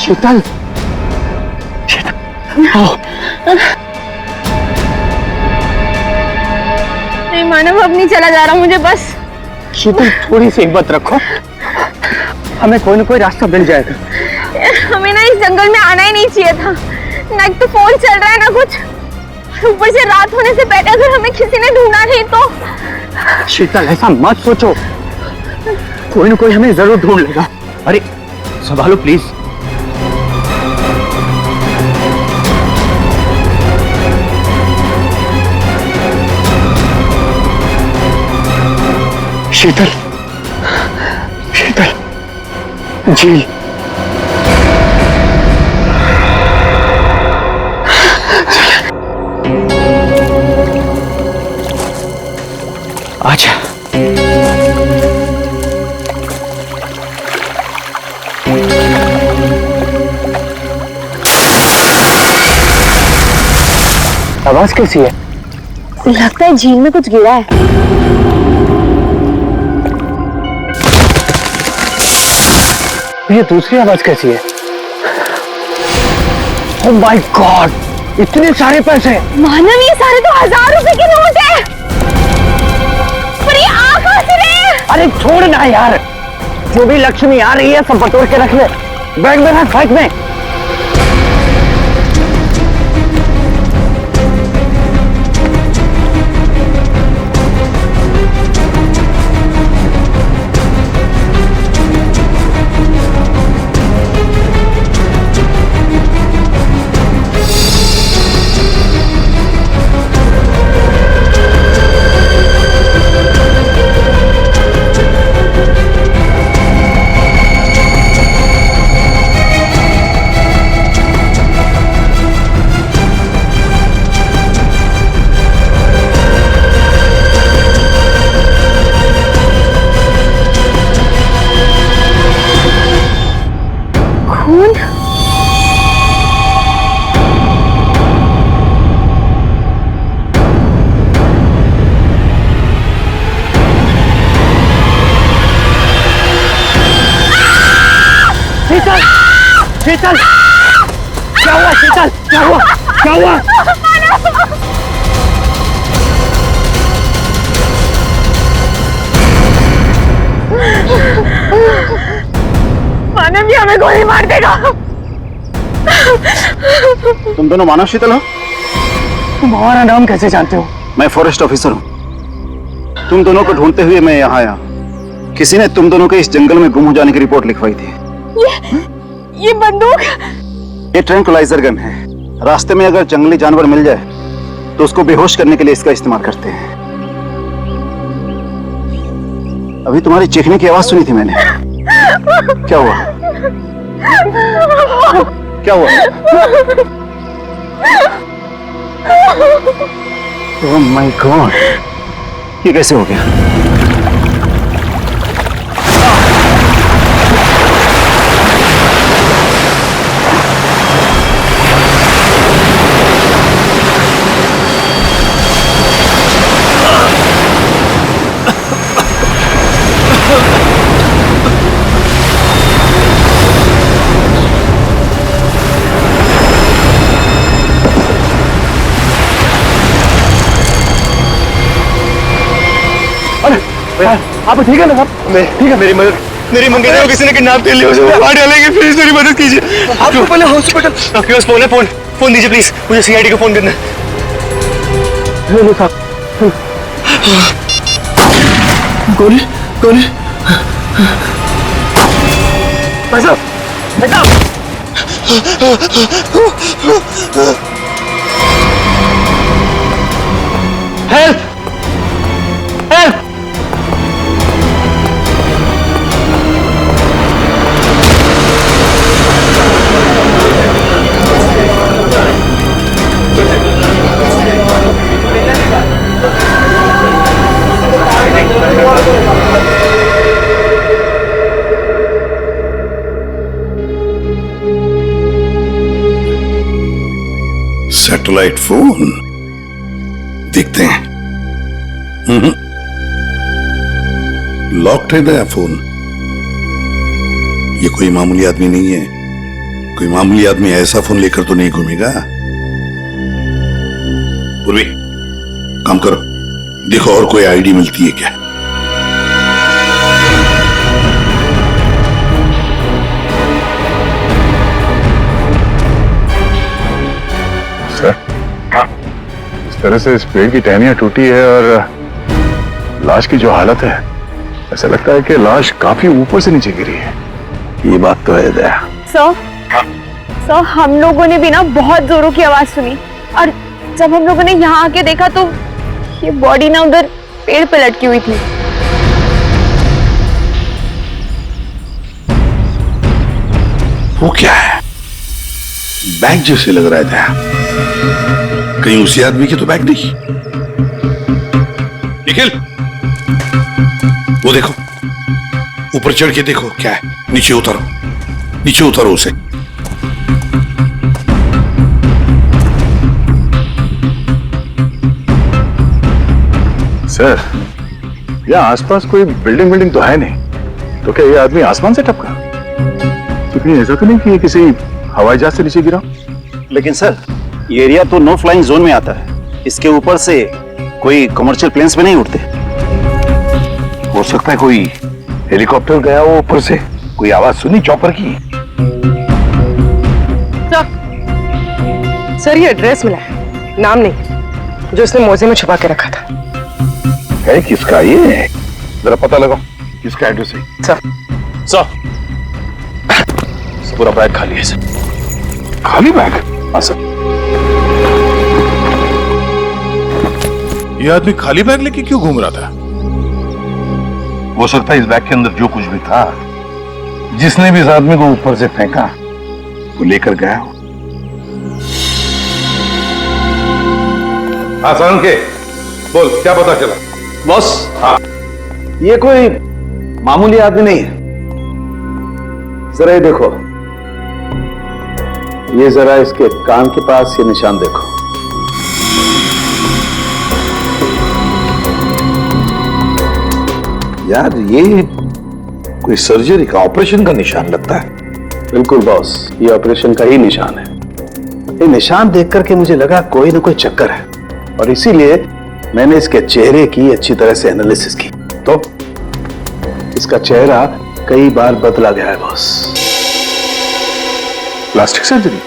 शीतल, नहीं मानव, अब नहीं चला जा रहा मुझे बस। शीतल थोड़ी सी हिम्मत रखो, हमें कोई ना कोई रास्ता मिल जाएगा। हमें ना इस जंगल में आना ही नहीं चाहिए था। ना एक तो फोन चल रहा है ना कुछ, ऊपर से रात होने से पहले अगर हमें किसी ने ढूंढा नहीं तो। शीतल ऐसा मत सोचो, कोई ना कोई हमें जरूर ढूंढ लेगा। अरे संभालो प्लीज। शीतल, शीतल, झील। आजा। आवाज कैसी है? लगता है झील में कुछ गिरा है। ये दूसरी आवाज कैसी है? ओह माय गॉड, इतने सारे पैसे! मानव, ये सारे तो 1000 रुपए के नोट है। पर ये आ कहां से रहे हैं? अरे छोड़ ना यार, जो भी लक्ष्मी आ रही है सब बटोर के रख ले। बैग में रख, बैग में। शीतल, शीतल, क्या हुआ शीतल? क्या हुआ? क्या हुआ? मानव, ये हमें गोली मार देगा। तुम दोनों मानव शीतल हो? तुम हमारा नाम कैसे जानते हो? मैं फॉरेस्ट ऑफिसर हूँ। तुम दोनों को ढूंढते हुए मैं यहाँ आया। किसी ने तुम दोनों के इस जंगल में गुम हो जाने की रिपोर्ट लिखवाई थी। ये बंदूक? ये ट्रैंक्विलाइजर गन है। रास्ते में अगर जंगली जानवर मिल जाए तो उसको बेहोश करने के लिए इसका इस्तेमाल करते हैं। अभी तुम्हारी चीखने की आवाज सुनी थी मैंने। क्या हुआ? क्या हुआ? ओह माय गॉड, ये कैसे हो गया? आप ठीक है ना साहब? ठीक है, मेरी मंगेतर को किसी ने किडनैप कर लिया, उसे मार डालेंगे। प्लीज मेरी मदद कीजिए। आपको पहले हॉस्पिटल। आपके पास फोन है? फोन दीजिए प्लीज, मुझे सीआईडी को फोन करना है। लो साहब। गोली, गोली। भाई साहब, भाई साहब। Help, help. सैटेलाइट फोन देखते हैं। लॉक्ड है नया फोन। ये कोई मामूली आदमी नहीं है, कोई मामूली आदमी ऐसा फोन लेकर तो नहीं घूमेगा। पूर्वी, काम करो, देखो और कोई आईडी मिलती है क्या। सर, इस तरह से इस पेड़ की टहनियां टूटी है और लाश की जो हालत है, ऐसा लगता है कि लाश काफी ऊपर से नीचे गिरी है। ये बात तो है दया। सर, हम लोगों ने भी ना बहुत जोरों की आवाज सुनी और जब हम लोगों ने यहाँ आके देखा तो ये बॉडी ना उधर पेड़ पे लटकी हुई थी। वो क्या है? बैग जैसे लग रहा है दया। कहीं उसी आदमी की तो बैग नहीं। निखिल, वो देखो, ऊपर चढ़ के देखो क्या है। नीचे उतारो, नीचे उतारो उसे। सर, यहाँ आसपास कोई बिल्डिंग तो है नहीं, तो क्या ये आदमी आसमान से टपका? तो कहीं ऐसा तो नहीं कि ये किसी हवाई जहाज से नीचे गिरा? लेकिन सर, ये एरिया तो नो फ्लाइंग जोन में आता है। इसके ऊपर से कोई कमर्शियल प्लेन्स में नहीं उड़ते। हो सकता है कोई हेलीकॉप्टर गया हो ऊपर से, कोई आवाज सुनी चॉपर की। सर, ये एड्रेस मिला है, नाम नहीं, जो इसने मोजे में छुपा के रखा था। है किसका ये? जरा पता लगाओ किसका एड्रेस है। सर, पूरा बैग खाली है सर। खाली बैग? हाँ सर। ये आदमी खाली बैग लेके क्यों घूम रहा था? हो सकता है इस बैग के अंदर जो कुछ भी था, जिसने भी इस आदमी को ऊपर से फेंका, वो लेकर गया हो। हाँ सारंग के, बोल क्या पता चला? बॉस, हाँ, ये कोई मामूली आदमी नहीं है। जरा ये देखो, ये जरा इसके कान के पास ये निशान देखो। यार, ये कोई सर्जरी का, ऑपरेशन का निशान लगता है। बिल्कुल बॉस, ये ऑपरेशन का ही निशान है। ये निशान देख करके मुझे लगा कोई ना कोई चक्कर है, और इसीलिए मैंने इसके चेहरे की अच्छी तरह से एनालिसिस की। तो इसका चेहरा कई बार बदला गया है boss. Plastic surgery?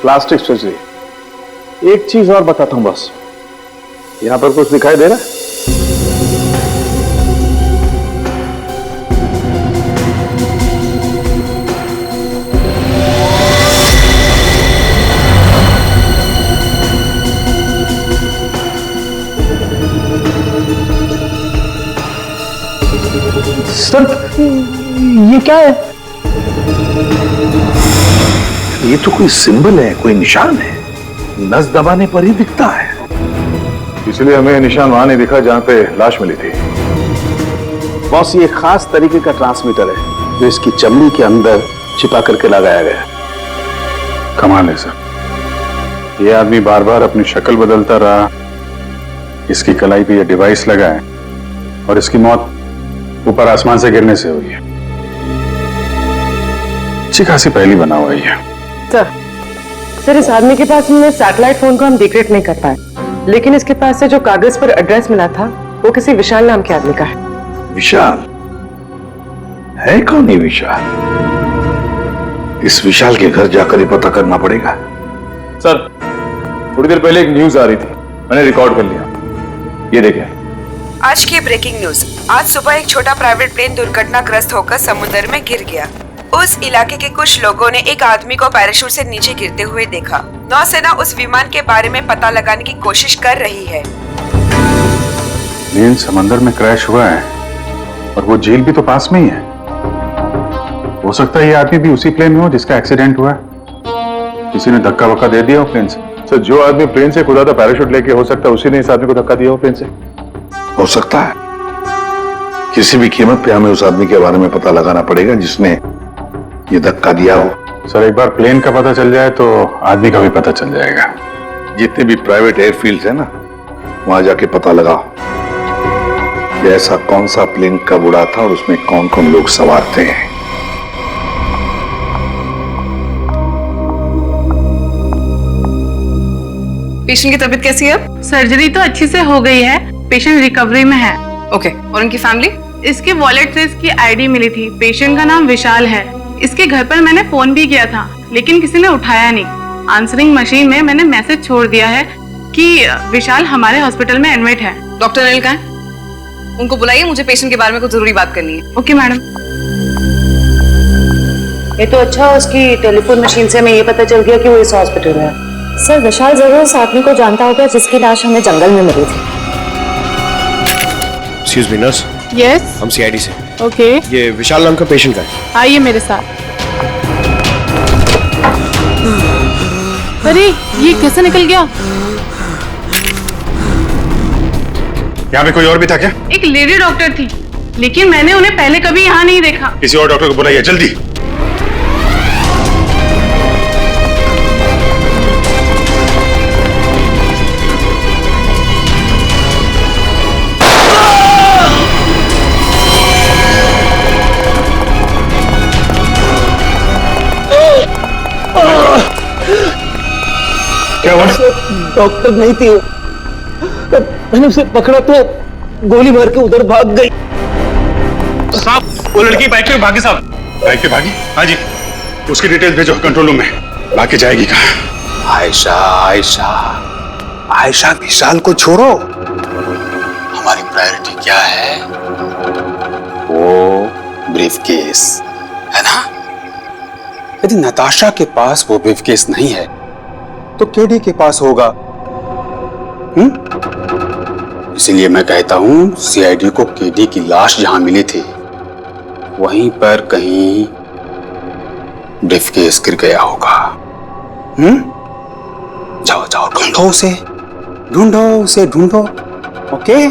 Plastic surgery. एक चीज और बताता हूं बॉस, यहां पर कुछ दिखाई दे रहा है? सर, ये क्या है? ये तो कोई सिंबल है, कोई निशान है। नस दबाने पर ही दिखता है। इसलिए हमें निशान वहां नहीं दिखा जहां पे लाश मिली थी। बॉस, ये खास तरीके का ट्रांसमीटर है जो इसकी चमड़ी के अंदर छिपा करके लगाया गया है। कमाल है सर। ये आदमी बार बार अपनी शक्ल बदलता रहा, इसकी कलाई पे ये डिवाइस लगा है, और इसकी मौत ऊपर आसमान से गिरने से हुई है। अच्छी खासी पहली बना हुआ है। सर, इस आदमी के पास में सैटेलाइट फोन को हम डिक्रिप्ट नहीं कर पाए, लेकिन इसके पास से जो कागज पर एड्रेस मिला था वो किसी विशाल नाम के आदमी का है। विशाल? है कौन ये विशाल? इस विशाल के घर जाकर ही पता करना पड़ेगा। सर, थोड़ी देर पहले एक न्यूज आ रही थी, मैंने रिकॉर्ड कर लिया। ये देखें। आज की ब्रेकिंग न्यूज। आज सुबह एक छोटा प्राइवेट प्लेन दुर्घटनाग्रस्त होकर समुद्र में गिर गया। उस इलाके के कुछ लोगों ने एक आदमी को पैराशूट से नीचे गिरते हुए देखा। नौसेना उस विमान के बारे में पता लगाने की कोशिश कर रही है। प्लेन समंदर में क्रैश हुआ है और वो झील भी तो पास में ही है। हो सकता है ये आदमी भी उसी प्लेन में हो जिसका एक्सीडेंट हुआ है। किसी ने धक्का वक्का दे दिया हो प्लेन से। सर, जो आदमी प्लेन से कूदा था पैराशूट लेके, हो सकता है उसी ने इस आदमी को धक्का दिया हो प्लेन से। हो सकता है। किसी भी कीमत पे हमें उस आदमी के बारे में पता लगाना पड़ेगा जिसने ये धक्का दिया हो। सर, एक बार प्लेन का पता चल जाए तो आदमी का भी पता चल जाएगा। जितने भी प्राइवेट एयरफील्ड है ना, वहां जाके पता लगाओ कि ऐसा कौन सा प्लेन कब उड़ा था और उसमें कौन कौन लोग सवार थे। पेशेंट की तबीयत कैसी है? सर्जरी तो अच्छी से हो गई है, पेशेंट रिकवरी में है। ओके, और उनकी फैमिली? इसके वॉलेट से इसकी आईडी मिली थी। पेशेंट का नाम विशाल है। इसके घर पर मैंने फोन भी किया था, लेकिन किसी ने उठाया नहीं। आंसरिंग मशीन में मैंने मैसेज छोड़ दिया है कि विशाल हमारे हॉस्पिटल में एडमिट है। डॉक्टर अनिल कहाँ है? उनको बुलाइए, मुझे पेशेंट के बारे में कुछ जरूरी बात करनी है। Okay madam. ये तो अच्छा, उसकी टेलीफोन मशीन से हमें ये पता चल गया कि वो इस हॉस्पिटल में है। सर विशाल जरूर उस आदमी को जानता होगा जिसकी लाश हमें जंगल में मिली थी। Excuse me nurse. यस। हम सीआईडी से। ओके। ये विशाल नाम का पेशेंट का है। आइए मेरे साथ। अरे ये कैसे निकल गया? यहाँ पे कोई और भी था क्या? एक लेडी डॉक्टर थी, लेकिन मैंने उन्हें पहले कभी यहाँ नहीं देखा। किसी और डॉक्टर को बुलाइए जल्दी। क्या हुआ? डॉक्टर नहीं थी वो। मैंने उसे पकड़ा तो गोली मार के उधर भाग गई। साहब, वो लड़की बाइक पे भागी साहब। बाइक पे भागी? हाँ जी। उसकी डिटेल भेजो कंट्रोल रूम में। भाग के जाएगी कहाँ? आयशा आयशा आयशा, विशाल को छोड़ो। हमारी प्रायोरिटी क्या है? वो ब्रीफकेस है ना? यदि नताशा के पास वो ब्रीफकेस नहीं है तो केडी के पास होगा। इसीलिए मैं कहता हूं सीआईडी को केडी की लाश जहां मिली थी वहीं पर कहीं ब्रीफकेस गिर गया होगा। जाओ जाओ, ढूंढो उसे, ढूंढो उसे, ढूंढो। Okay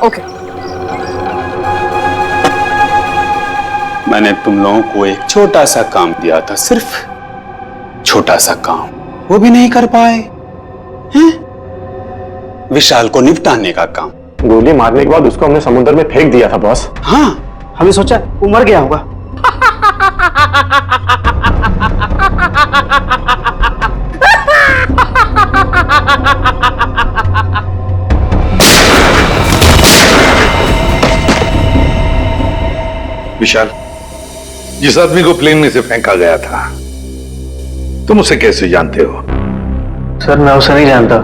okay. मैंने तुम लोगों को एक छोटा सा काम दिया था, सिर्फ छोटा सा काम, वो भी नहीं कर पाए हैं? विशाल को निपटाने का काम। गोली मारने के बाद उसको हमने समुद्र में फेंक दिया था बॉस। हाँ, हमने सोचा वो मर गया होगा। विशाल, जिस आदमी को प्लेन में से फेंका गया था तुम उसे कैसे जानते हो? सर मैं उसे नहीं जानता।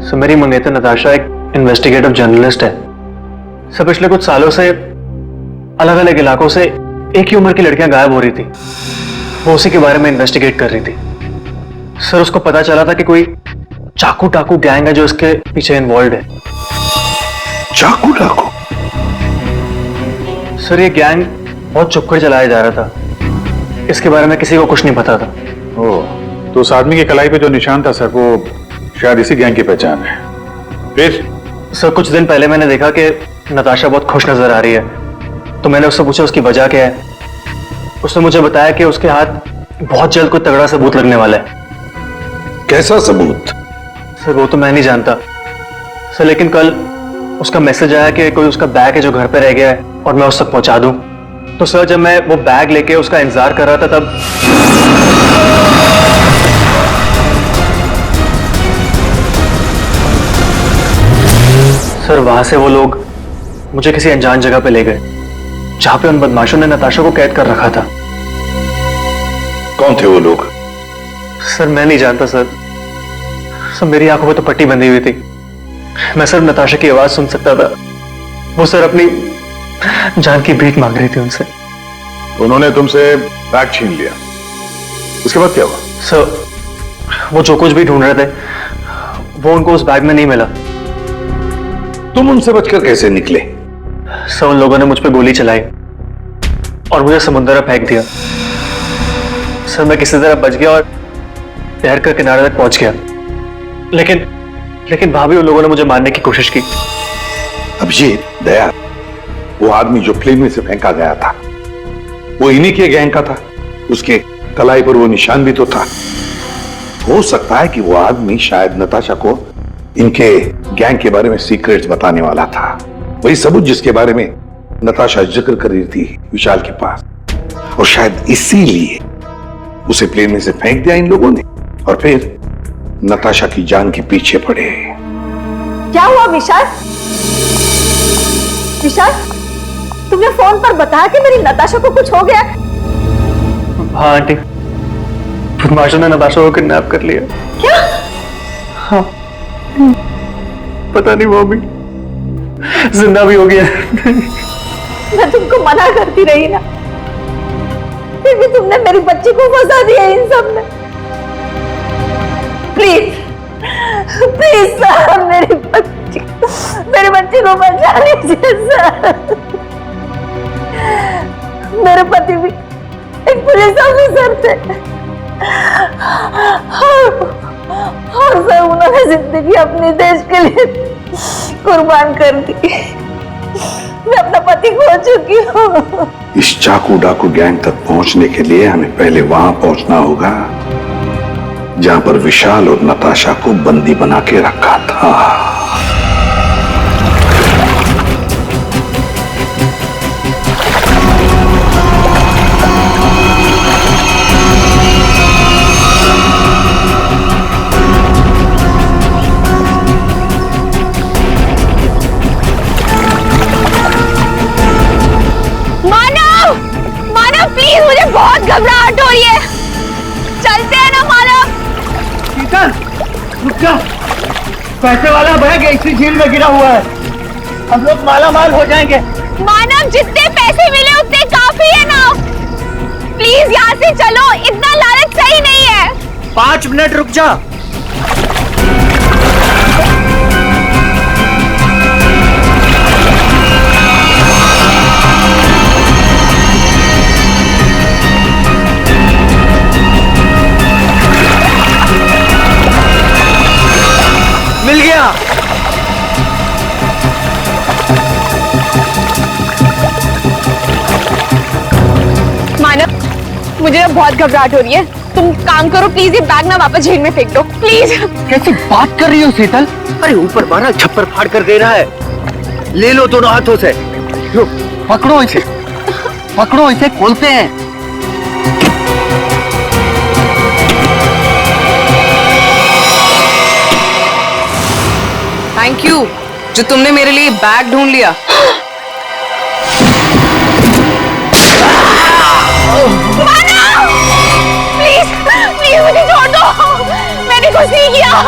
सर मेरी मंगेतर नताशा एक इन्वेस्टिगेटिव जर्नलिस्ट है। सर पिछले कुछ सालों से अलग अलग इलाकों से एक ही उम्र की लड़कियां गायब हो रही थी। वो उसी के बारे में इन्वेस्टिगेट कर रही थी। सर उसको पता चला था कि कोई चाकू टाकू गैंग है जो इसके पीछे इन्वॉल्व है। चाकू टाकू? सर ये गैंग बहुत चुपकर चलाया जा रहा था, इसके बारे में किसी को कुछ नहीं पता था। ओह, तो उस आदमी की कलाई पे जो निशान था सर, वो शायद इसी गैंग की पहचान है। फिर? सर कुछ दिन पहले मैंने देखा कि नताशा बहुत खुश नजर आ रही है, तो मैंने उससे पूछा उसकी वजह क्या है। उसने मुझे बताया कि उसके हाथ बहुत जल्द कोई तगड़ा सबूत लगने वाला है। कैसा सबूत? सर वो तो मैं नहीं जानता सर, लेकिन कल उसका मैसेज आया कि कोई उसका बैग है जो घर पे रह गया है और मैं उस तक पहुंचा दूं। तो सर जब मैं वो बैग लेके उसका इंतजार कर रहा था तब सर वहां से वो लोग मुझे किसी अनजान जगह पे ले गए जहां पे उन बदमाशों ने नताशा को कैद कर रखा था। कौन थे वो लोग? सर मैं नहीं जानता सर। सर मेरी आंखों में तो पट्टी बंधी हुई थी, मैं सिर्फ नताशा की आवाज सुन सकता था। वो सर अपनी जान की भीख मांग रही थी उनसे। उन्होंने तुमसे बैग छीन लिया, उसके बाद क्या हुआ? सर वो जो कुछ भी ढूंढ रहे थे वो उनको उस बैग में नहीं मिला। तुम उनसे बचकर कैसे निकले? सर उन लोगों ने मुझ पे गोली चलाई और मुझे समुद्र में फेंक दिया। सर मैं किसी तरह बच गया और तैर कर किनारे तक पहुंच गया, लेकिन वहां भी उन लोगों ने मुझे मारने की कोशिश की। अब ये दया, वो आदमी जो प्लेन में से फेंका गया था वो इन्हीं के गैंग का था। उसके कलाई पर वो निशान भी तो था। हो सकता है कि वो आदमी शायद नताशा को इनके गैंग के बारे में सीक्रेट्स बताने वाला था, वही सबूत जिसके बारे में नताशा जिक्र कर रही थी विशाल के पास। और शायद इसीलिए उसे प्लेन में से फेंक दिया इन लोगों ने और फिर नताशा की जान के पीछे पड़े। क्या हुआ विशाल? विशाल, तुमने फोन पर बताया कि मेरी नताशा को कुछ हो गया? हाँ आंटी, बदमाशों ने नताशा को किडनैप कर लिया। क्या? हाँ, पता नहीं वो भी जिंदा भी हो गया। मैं तुमको मना करती रही ना, फिर भी तुमने मेरी बच्ची को फंसा दिया इन सब में। प्लीज प्लीज सर, मेरी बच्ची को बचा लीजिए सर। मेरे पति भी एक पुलिस ऑफिसर थे और सर उन्होंने जिंदगी अपने देश के लिए कुर्बान कर दी। मैं अपना पति खो चुकी हूँ। इस चाकू डाकू गैंग तक पहुंचने के लिए हमें पहले वहां पहुंचना होगा जहां पर विशाल और नताशा को बंदी बना के रखा था। प्लीज, मुझे बहुत घबराहट हो रही है। चलते हैं ना मानव। शीतल, रुक जा। पैसे वाला बैग इसी झील में गिरा हुआ है, हम लोग माला माल हो जाएंगे। मानव, जितने पैसे मिले उतने काफी है ना। प्लीज यहाँ से चलो, इतना लालच सही नहीं है। 5 मिनट रुक जा। मिल गया। मानव, मुझे बहुत घबराहट हो रही है। तुम काम करो प्लीज, ये बैग ना वापस झील में फेंक दो प्लीज। कैसी बात कर रही हो शीतल? अरे ऊपर मारा छप्पर फाड़ कर दे रहा है। ले लो दोनों हाथों से। पकड़ो इसे, पकड़ो इसे, खोलते हैं। थैंक यू जो तुमने मेरे लिए बैग ढूंढ लिया। प्लीज प्लीज मुझे छोड़ दो, मैंने कुछ नहीं किया।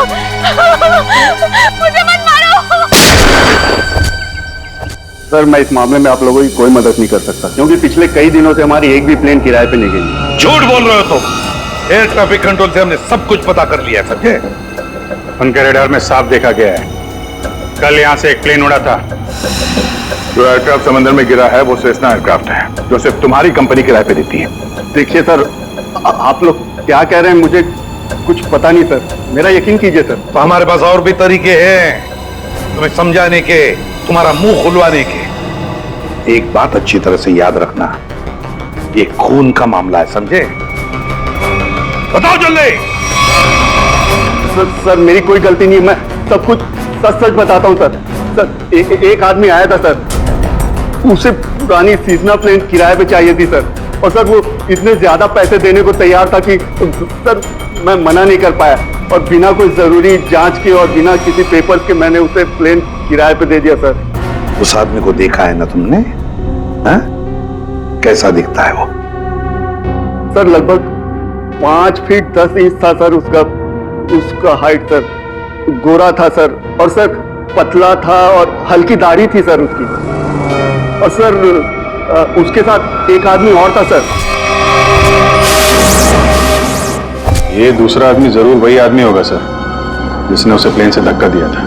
मुझे मत मारो। सर, मैं इस मामले में आप लोगों की कोई मदद नहीं कर सकता, क्योंकि पिछले कई दिनों से हमारी एक भी प्लेन किराए पे नहीं गई। झूठ बोल रहे हो तुम। एयर ट्रैफिक कंट्रोल से हमने सब कुछ पता कर लिया, समझे? उनके रेडार में साफ देखा गया है, कल यहाँ से एक प्लेन उड़ा था। जो एयरक्राफ्ट समंदर में गिरा है वो सेस्ना एयरक्राफ्ट है, जो सिर्फ तुम्हारी कंपनी किराए पे देती है। देखिए सर, आप लोग क्या कह रहे हैं मुझे कुछ पता नहीं सर, मेरा यकीन कीजिए सर। तो हमारे पास और भी तरीके हैं तुम्हें समझाने के, तुम्हारा मुंह खुलवाने के। एक बात अच्छी तरह से याद रखना, ये खून का मामला है, समझे? बताओ जल्दी। सर मेरी कोई गलती नहीं है, मैं सब कुछ सच सच बताता हूँ सर। सर एक आदमी आया था सर, उसे पुरानी सीजना प्लेन किराए पे चाहिए थी सर, और सर वो इतने ज्यादा पैसे देने को तैयार था कि सर मैं मना नहीं कर पाया, और बिना कोई जरूरी जांच के और बिना किसी पेपर्स के मैंने उसे प्लेन किराए पे दे दिया सर। उस आदमी को देखा है ना तुमने? हा? कैसा दिखता है वो? सर लगभग 5 फीट 10 इंच था सर उसका हाइट सर, गोरा था सर, और सर पतला था और हल्की दाढ़ी थी सर उसकी, और सर उसके साथ एक आदमी और था सर। ये दूसरा आदमी जरूर वही आदमी होगा सर जिसने उसे प्लेन से धक्का दिया था।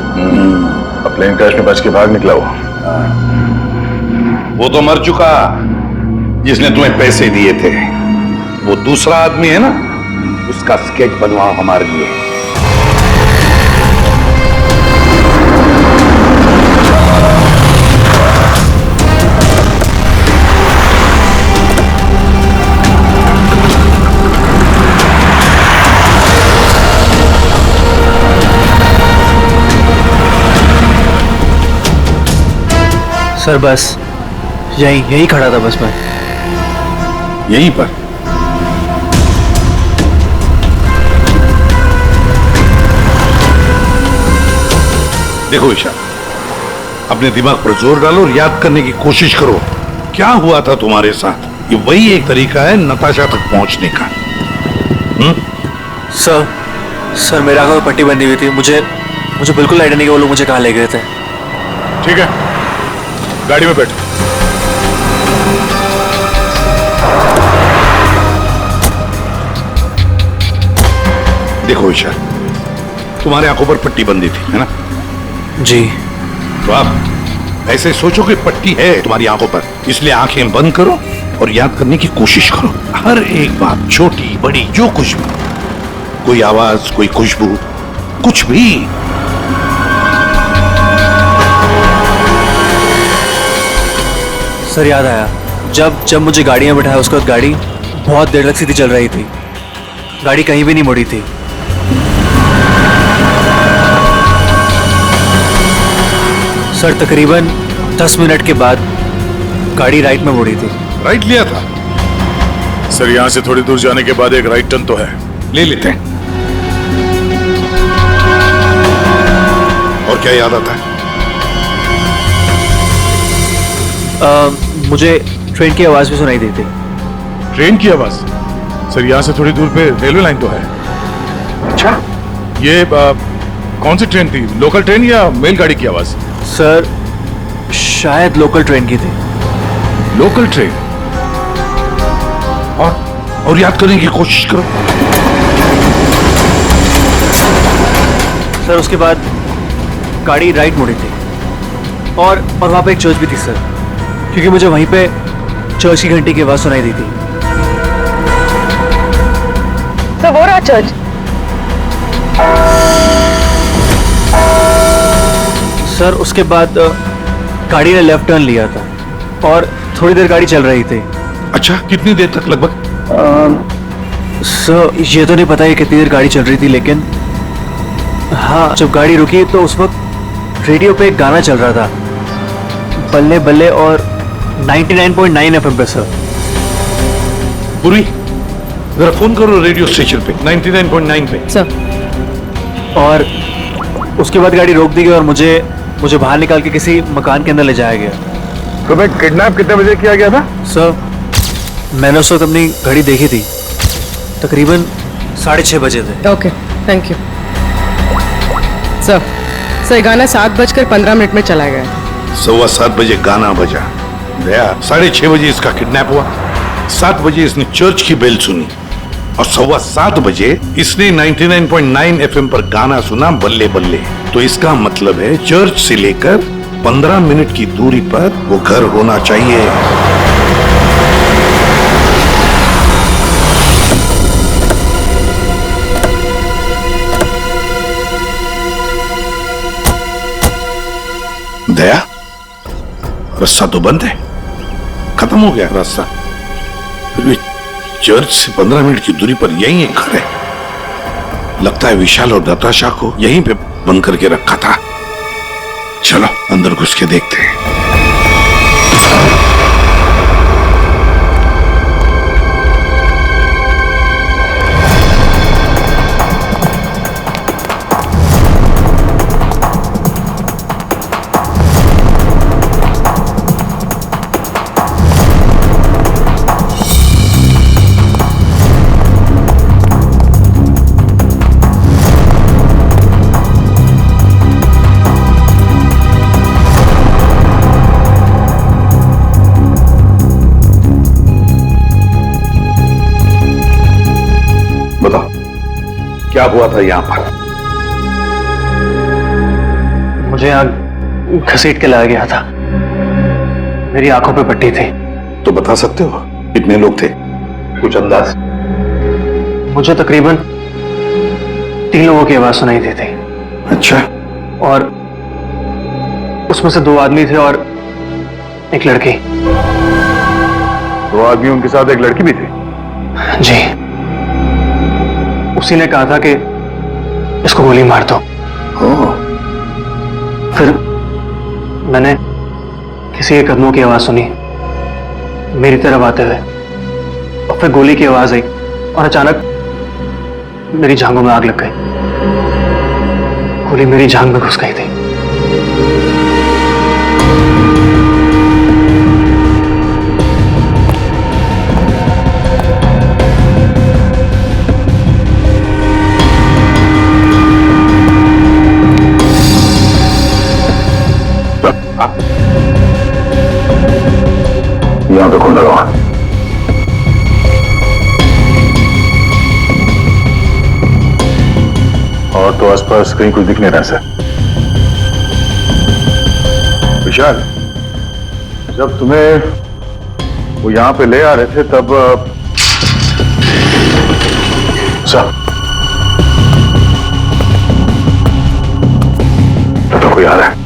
अब प्लेन क्रैश में बच के भाग निकला वो तो मर चुका जिसने तुम्हें पैसे दिए थे। वो दूसरा आदमी है ना, उसका स्केच बनवाओ हमारे लिए। सर बस यही खड़ा था बस मैं। यहीं पर देखो विशाल, अपने दिमाग पर जोर डालो और याद करने की कोशिश करो क्या हुआ था तुम्हारे साथ। ये वही एक तरीका है नताशा तक पहुंचने का। सर मेरे आंखों में पट्टी बंधी हुई थी। मुझे बिल्कुल आइडिया नहीं कि वो लोग मुझे कहाँ ले गए थे। ठीक है, गाड़ी में बैठ। देखो विशाल, तुम्हारे आंखों पर पट्टी बंधी थी, है ना? जी। तो आप ऐसे सोचो कि पट्टी है तुम्हारी आंखों पर, इसलिए आंखें बंद करो और याद करने की कोशिश करो। हर एक बात, छोटी बड़ी, जो कुछ भी, कोई आवाज, कोई खुशबू, कुछ भी। सर याद आया, जब मुझे गाड़ी में बिठाया उसके बाद गाड़ी बहुत देर तक सीधी चल रही थी। गाड़ी कहीं भी नहीं मुड़ी थी। सर तकरीबन 10 मिनट के बाद गाड़ी राइट में मुड़ी थी। राइट लिया था? सर यहाँ से थोड़ी दूर जाने के बाद एक राइट टर्न तो है, ले लेते हैं। और क्या याद आता है? मुझे ट्रेन की आवाज भी सुनाई दी थी। ट्रेन की आवाज? सर यहाँ से थोड़ी दूर पे रेलवे लाइन तो है। अच्छा, ये कौन सी ट्रेन थी, लोकल ट्रेन या मेल गाड़ी की आवाज? सर शायद लोकल ट्रेन की थी। Local train? और याद करने की कोशिश करो। सर उसके बाद गाड़ी राइट मुड़ी थी और वहां पे एक चर्च भी थी सर, क्योंकि मुझे वहीं पे चर्च की घंटी की आवाज सुनाई दी थी। सर वो रहा चर्च। सर उसके बाद गाड़ी ने लेफ्ट टर्न लिया था और थोड़ी देर गाड़ी चल रही थी। अच्छा, कितनी देर तक लगभग? सर ये तो नहीं पता है कितनी देर गाड़ी चल रही थी, लेकिन हाँ, जब गाड़ी रुकी तो उस वक्त रेडियो पे एक गाना चल रहा था, बल्ले बल्ले, और 99.9 FM पे सर। पूरी जरा फोन करो रेडियो स्टेशन पे 99.9 पे। सर और उसके बाद गाड़ी रोक दी गई और मुझे बाहर निकाल के किसी मकान के अंदर ले जाया गया। तुम्हें किडनैप कितने बजे किया गया था? सर मैंने उस वक्त अपनी घड़ी देखी थी, तकरीबन 6:30 बजे थे। Okay, thank you. सर गाना 7:15 में चला गया। 7:15 बजे गाना बजा, दया 6:30 बजे इसका किडनैप हुआ, 7 बजे इसने चर्च की बेल सुनी और 7:15 बजे इसने 99.9 FM पर गाना सुना, बल्ले बल्ले। तो इसका मतलब है चर्च से लेकर 15 मिनट की दूरी पर वो घर होना चाहिए। दया, रास्ता तो बंद है, खत्म हो गया रास्ता, फिर भी चर्च से 15 मिनट की दूरी पर यही एक घर है। लगता है विशाल और नताशा को यहीं पे बंद करके रखा था। चलो अंदर घुस के देखते हैं। बताओ क्या हुआ था यहाँ पर? मुझे यहाँ घसीट के लाया गया था, मेरी आंखों पे पट्टी थी। तो बता सकते हो कितने लोग थे, कुछ अंदाज? मुझे तकरीबन 3 लोगों की आवाज सुनाई दी थी। अच्छा, और उसमें से 2 आदमी थे और एक लड़की। 2 आदमी, उनके साथ एक लड़की भी थी? जी, उसी ने कहा था कि इसको गोली मार दो। फिर मैंने किसी के कदमों की आवाज सुनी मेरी तरफ आते हुए, और फिर गोली की आवाज आई और अचानक मेरी जांघों में आग लग गई। गोली मेरी जांघ में घुस गई थी। यहां पे कौन लगा हुआ है? और तो आसपास कहीं कुछ दिख नहीं रहा सर। विशाल, जब तुम्हें वो यहां पे ले आ रहे थे तब सर तो कोई आ रहा है।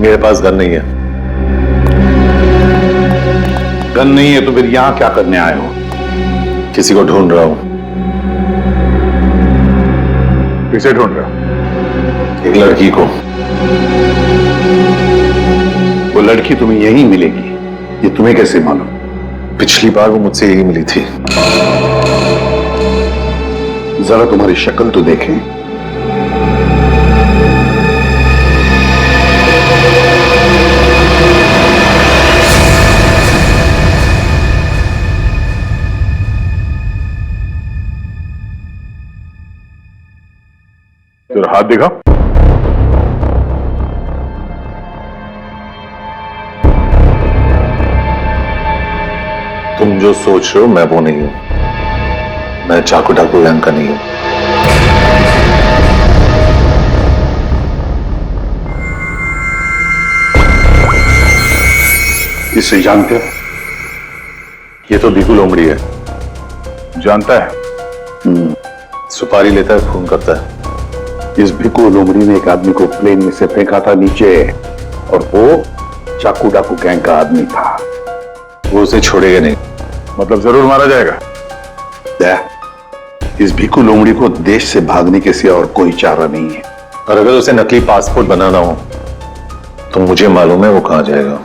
मेरे पास गन नहीं है। गन नहीं है तो फिर यहां क्या करने आए हो? किसी को ढूंढ रहा हूं। किसे ढूंढ रहे हो? एक लड़की को। वो लड़की तुम्हें यहीं मिलेगी, ये तुम्हें कैसे मालूम? पिछली बार वो मुझसे यही मिली थी। जरा तुम्हारी शक्ल तो देखें। तेरा हाथ दिखा। तुम जो सोच रहे हो मैं वो नहीं हूं। मैं चाकू डाकू गैंग का नहीं हूं। इसे जानते हो? ये तो भिखू लोमड़ी है। जानता है? सुपारी लेता है, खून करता है। इस भिखू लोमड़ी ने एक आदमी को प्लेन में से फेंका था नीचे, और वो चाकू डाकू गैंग का आदमी था। वो उसे छोड़ेगा नहीं। मतलब जरूर मारा जाएगा। इस भिखू लोमड़ी को देश से भागने के सिवा और कोई चारा नहीं है। और अगर उसे नकली पासपोर्ट बनाना हो तो मुझे मालूम है वो कहां जाएगा।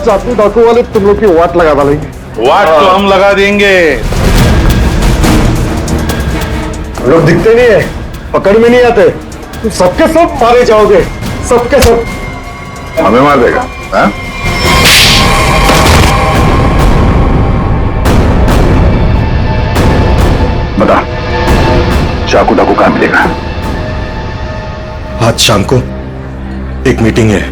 चाकू डाकू वाले तुम लोग की वाट लगा डालेंगे। वाट तो हम लगा देंगे। हम लोग दिखते नहीं है, पकड़ में नहीं आते, तुम सबके सब मारे जाओगे, सबके सब। हमें मार देगा? हाँ? बता, चाकू डाकू कहां मिलेगा? आज शाम को एक मीटिंग है।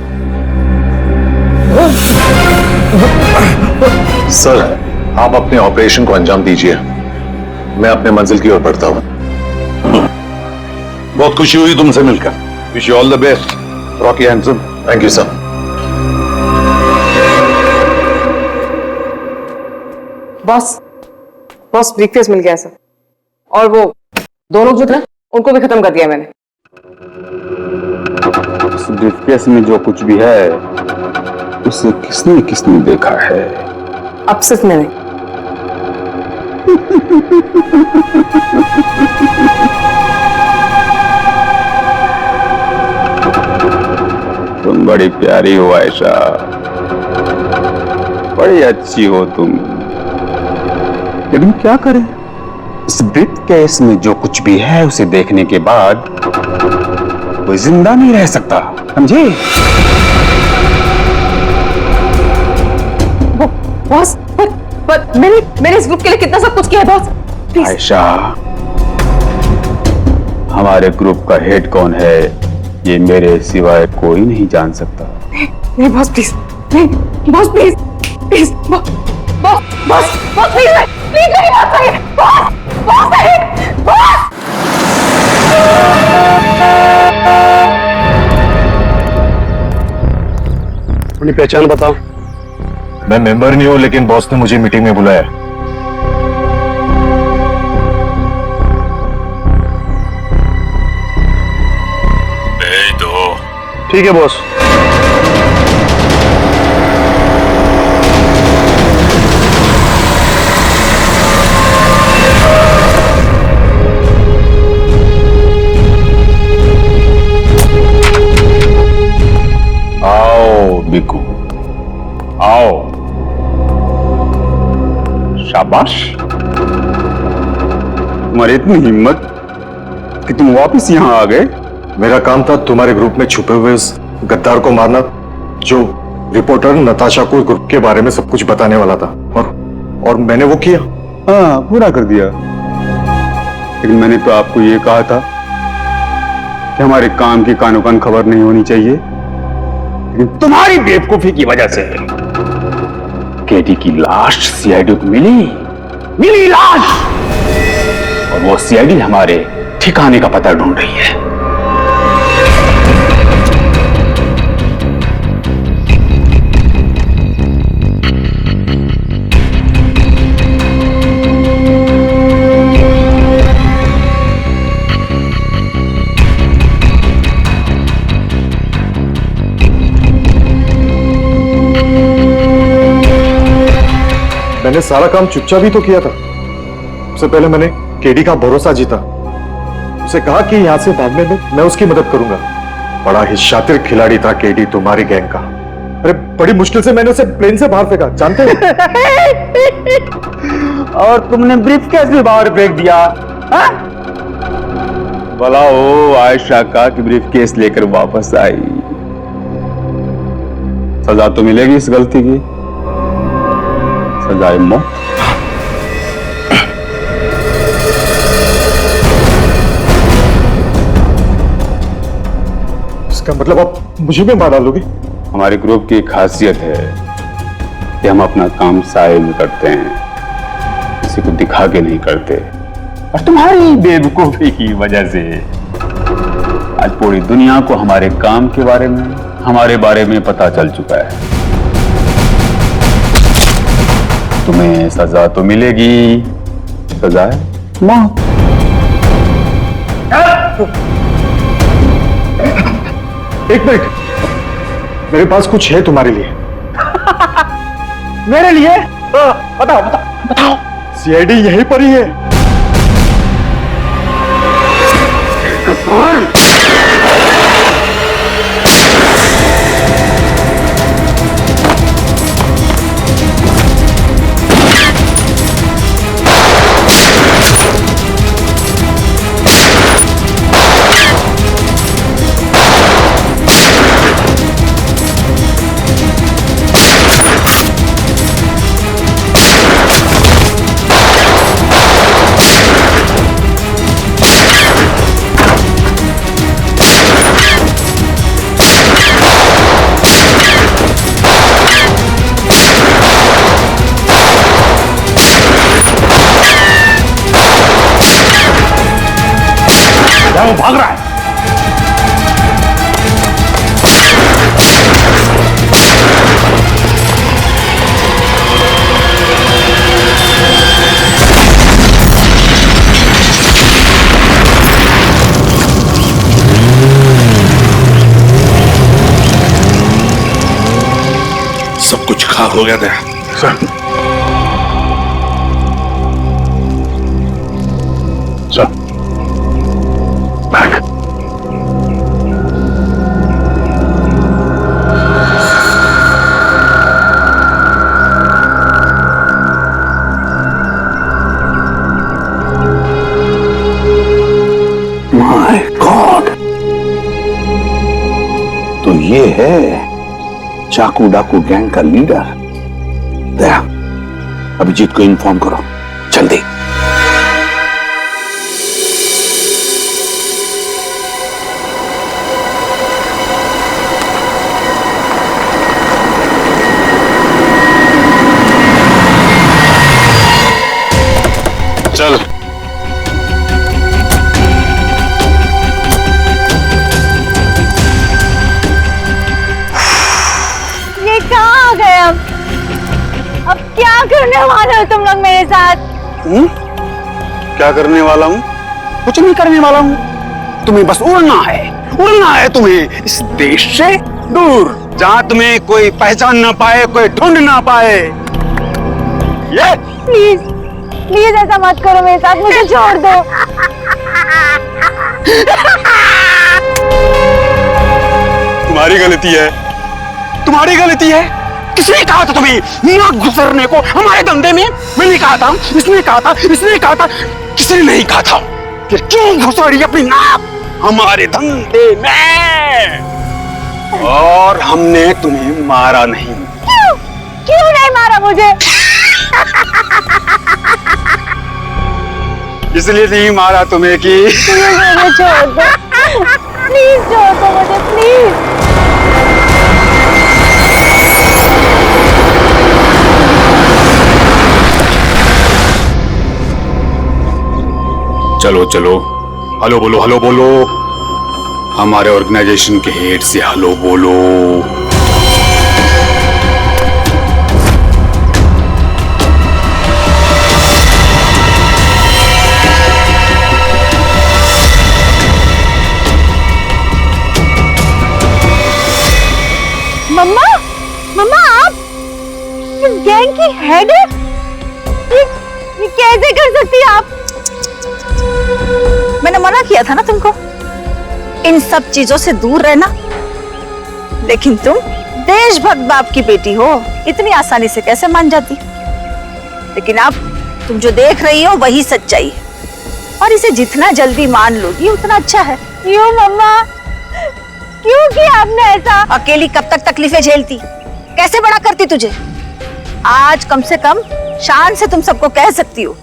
सर, आप अपने ऑपरेशन को अंजाम दीजिए। मैं अपने मंजिल की ओर बढ़ता हूं। बहुत खुशी हुई तुमसे मिलकर। Wish you all the best, Rocky handsome. Thank you sir. Boss briefcase मिल गया सर, और वो दोनों जो थे उनको भी खत्म कर दिया मैंने। इस ब्रीफकेस में जो कुछ भी है उसे किसने किसने देखा है? अब सिर्फ मैंने। बड़ी प्यारी हो आयशा, बड़ी अच्छी हो तुम, लेकिन क्या करें, इस ब्रीफ केस में जो कुछ भी है उसे देखने के बाद कोई जिंदा नहीं रह सकता, समझे? बॉस, पर मैंने इस ग्रुप के लिए कितना सब कुछ किया है बॉस, प्लीज। आयशा, हमारे ग्रुप का हेड कौन है ये मेरे सिवाय कोई नहीं जान सकता। नहीं बॉस प्लीज, नहीं boss please, please boss, boss please नहीं बात करिए, बॉस नहीं, बॉस। अपनी पहचान बताओ। मैं मेंबर नहीं हूं, लेकिन बॉस ने मुझे मीटिंग में बुलाया। भेज दो। ठीक है बॉस। आओ बिकू, आओ। शाबाश, तुम्हारी इतनी हिम्मत कि तुम वापस यहाँ आ गए। मेरा काम था तुम्हारे ग्रुप में छुपे हुए उस गद्दार को मारना, जो रिपोर्टर नताशा को ग्रुप के बारे में सब कुछ बताने वाला था, और मैंने वो किया। हाँ, पूरा कर दिया। लेकिन मैंने तो आपको ये कहा था कि हमारे काम की कानो कान खबर नहीं होनी चाहिए, लेकिन तुम्हारी बेवकूफी की वजह से केटी की लाश सीआईडी को मिली लाश, और वो सीआईडी हमारे ठिकाने का पता ढूंढ रही है। मैंने सारा काम चुपचाप ही तो किया था। सबसे पहले मैंने केडी का भरोसा जीता, उसे कहा कि यहां से भागने में मैं उसकी मदद करूंगा। बड़ा ही शातिर खिलाड़ी था केडी तुम्हारी गैंग का। अरे बड़ी मुश्किल से मैंने उसे प्लेन से बाहर फेंका, जानते हो? और तुमने ब्रीफ केस भी बाहर फेंक दिया। भला हो आयशा का कि ब्रीफ केस लेकर वापस आई। सजा तो मिलेगी इस गलती की, सजाए मौत। इसका मतलब आप मुझे भी मार डालोगे? हमारे ग्रुप की खासियत है कि हम अपना काम साए में करते हैं, किसी को दिखा के नहीं करते। और तुम्हारी बेवकूफी की वजह से आज पूरी दुनिया को हमारे काम के बारे में, हमारे बारे में पता चल चुका है। तुम्हें सजा तो मिलेगी, सजा है मौत। एक मिनट, मेरे पास कुछ है तुम्हारे लिए। मेरे लिए? बताओ। सीआईडी यहीं पर ही है। वो भाग रहा है। सब कुछ खाक हो गया था सर। ये है चाकू डाकू गैंग का लीडर। दया, अभिजीत को इन्फॉर्म करो जल्दी। चल। ये कहाँ आ गए अब क्या करने वाले हो तुम लोग मेरे साथ? क्या करने वाला हूँ? कुछ नहीं करने वाला हूँ। तुम्हें बस उड़ना है तुम्हें इस देश से दूर, जहाँ तुम्हें कोई पहचान ना पाए, कोई ढूंढ ना पाए। ये प्लीज प्लीज ऐसा मत करो मेरे साथ, मुझे छोड़ दो। तुम्हारी गलती है। किसने कहा था तुम्हें ना गुजरने को हमारे धंधे में? मैंने कहा था, इसने कहा था, किसने नहीं कहा था? फिर क्यों घुसड़ी अपनी नाक हमारे धंधे में? और हमने तुम्हें मारा नहीं। क्यों नहीं मारा मुझे? इसलिए नहीं मारा तुम्हें कि मुझे छोड़ दो, प्लीज छोड़ दो मुझे, प्लीज। चलो, हेलो बोलो। हमारे ऑर्गेनाइजेशन के हेड से हेलो बोलो। मम्मा आप इस गैंग की हेड है? ये कैसे कर सकती है आप? मैंने मना किया था ना तुमको इन सब चीजों से दूर रहना, लेकिन तुम देशभक्त बाप की बेटी हो, इतनी आसानी से कैसे मान जाती? लेकिन अब तुम जो देख रही हो वही सच्चाई है, और इसे जितना जल्दी मान लोगी उतना अच्छा है। क्यों मम्मा, क्यों किया आपने ऐसा? अकेली कब तक तकलीफें झेलती, कैसे बड़ा करती तुझे? आज कम से कम शान से तुम सबको कह सकती हो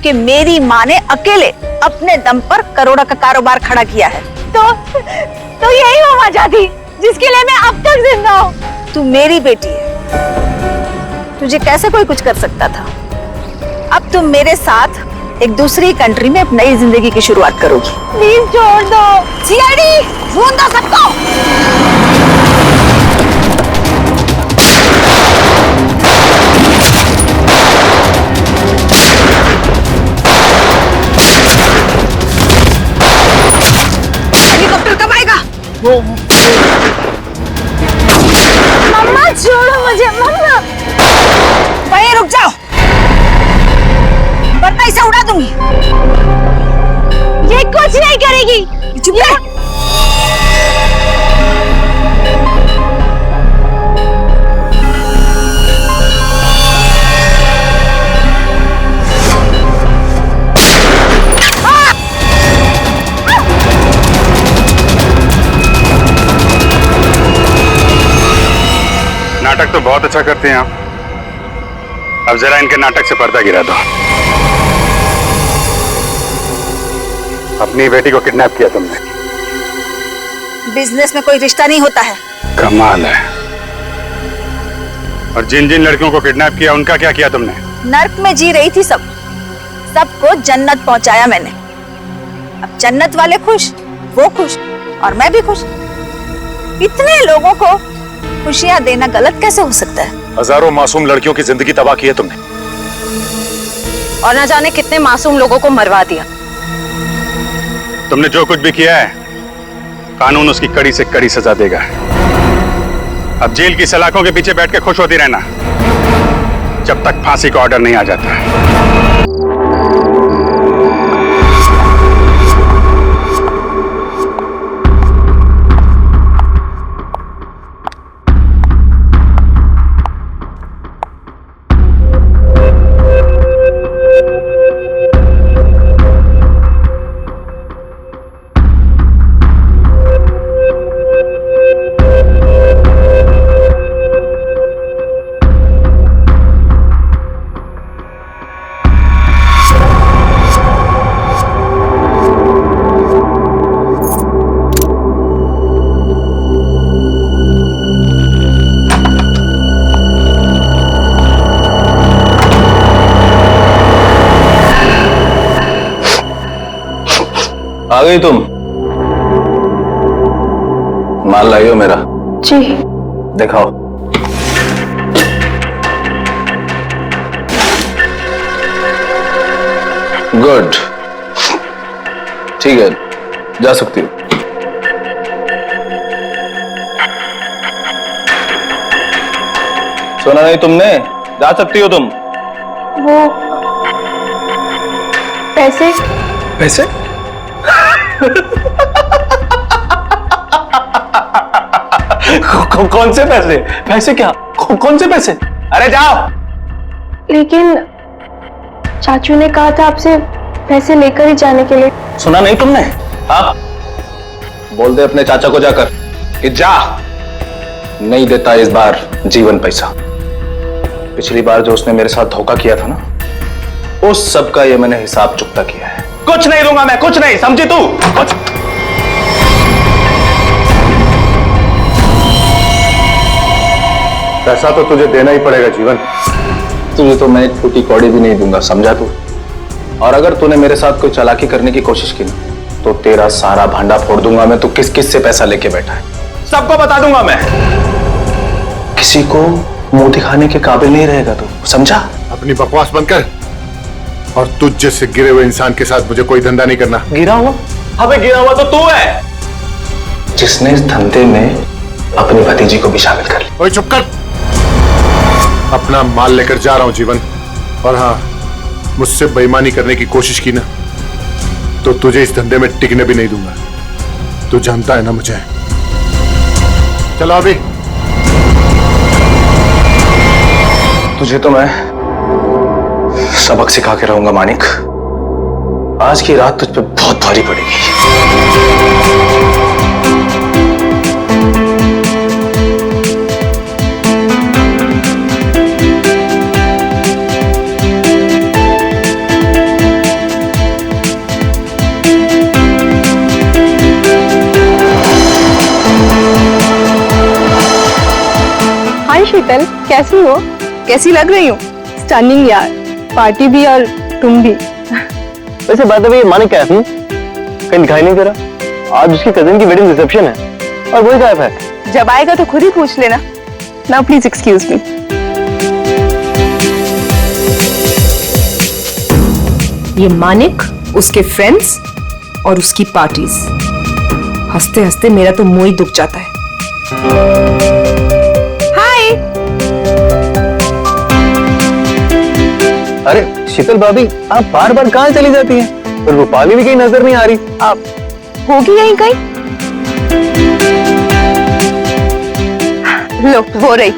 कि मेरी माँ ने अकेले अपने दम पर करोड़ों का कारोबार खड़ा किया है। तो यही वो वजह थी जिसके लिए मैं अब तक जिंदा हूँ। तू मेरी बेटी है, तुझे कैसे कोई कुछ कर सकता था? अब तुम मेरे साथ एक दूसरी कंट्री में अपनी नई जिंदगी की शुरुआत करोगी। प्लीज छोड़ दो। सीआईडी ढूंढ दो सबको। हेलीकॉप्टर कब आएगा? मम्मा छोड़ो मुझे, मम्मा। वहीं रुक जाओ, वरना इसे उड़ा दूंगी। ये कुछ नहीं करेगी। चुप रह। नाटक तो बहुत अच्छा करते हैं आप, अब जरा इनके नाटक से पर्दा गिरा दो। अपनी बेटी को किडनैप किया तुमने। बिजनेस में कोई रिश्ता नहीं होता है। कमाल है। और जिन जिन लड़कियों को किडनैप किया उनका क्या किया तुमने? नर्क में जी रही थी सबको जन्नत पहुंचाया मैंने। अब जन्नत वाले खुश, वो खुश और मैं भी खुश। इतने लोगों को खुशियां देना गलत कैसे हो सकता है? हजारों मासूम लड़कियों की जिंदगी तबाह की है तुमने, और ना जाने कितने मासूम लोगों को मरवा दिया। तुमने जो कुछ भी किया है, कानून उसकी कड़ी से कड़ी सजा देगा। अब जेल की सलाखों के पीछे बैठ के खुश होती रहना जब तक फांसी का ऑर्डर नहीं आ जाता। आ गई तुम? माल लाई हो मेरा? जी। दिखाओ। गुड, ठीक है, जा सकती हो। सुना नहीं तुमने? जा सकती हो तुम। वो पैसे? पैसे? कौन से पैसे? पैसे क्या? कौन से पैसे? अरे जाओ। लेकिन चाचू ने कहा था आपसे पैसे लेकर ही जाने के लिए। सुना नहीं तुमने? हाँ, बोल दे अपने चाचा को जाकर कि जा, नहीं देता इस बार जीवन पैसा। पिछली बार जो उसने मेरे साथ धोखा किया था ना, उस सब का ये मैंने हिसाब चुकता किया है। कुछ नहीं दूंगा मैं, कुछ नहीं, समझी तू? कुछ पैसा तो तुझे देना ही पड़ेगा जीवन। तुझे तो मैं एक फूटी कौड़ी भी नहीं दूंगा, समझा तू? और अगर तूने मेरे साथ कोई चालाकी करने की कोशिश की ना, तो तेरा सारा भांडा फोड़ दूंगा मैं। तू किस किस से पैसा लेके बैठा है सबको बता दूंगा मैं। किसी को मुंह दिखाने के काबिल नहीं रहेगा तू, समझा? अपनी बकवास बंद कर और तुझ जैसे गिरे हुए इंसान के साथ मुझे कोई धंधा नहीं करना। गिरा हुआ? अबे गिरा हुआ तो तू है, जिसने इस धंधे में अपनी भतीजी को भी शामिल कर लिया। ओए चुप कर। अपना माल लेकर जा रहा हूं जीवन, और हाँ, मुझसे बेईमानी करने की कोशिश की ना तो तुझे इस धंधे में टिकने भी नहीं दूंगा। तू जानता है ना मुझे। चलो अभी। तुझे तो मैं सबक सिखा के रहूंगा मानिक। आज की रात तुझ पे बहुत भारी पड़ेगी। हाय शीतल, कैसी हो? कैसी लग रही हूँ? स्टनिंग यार, पार्टी भी और तुम भी। वैसे बात है, मानिक क्या है? कहीं दिखाई नहीं दे रहा। आज उसकी कजिन की वेडिंग रिसेप्शन है और वही गायब है। जब आएगा तो खुद ही पूछ लेना। Now please excuse me. ये मानिक, उसके फ्रेंड्स और उसकी पार्टीज। हंसते हंसते मेरा तो मुंह ही दुख जाता है। हाय। अरे शीतल भाभी, आप बार बार कहाँ चली जाती हैं? और रूपाली भी कहीं नजर नहीं आ रही। आप होगी यहीं कहीं? लो, वो रही।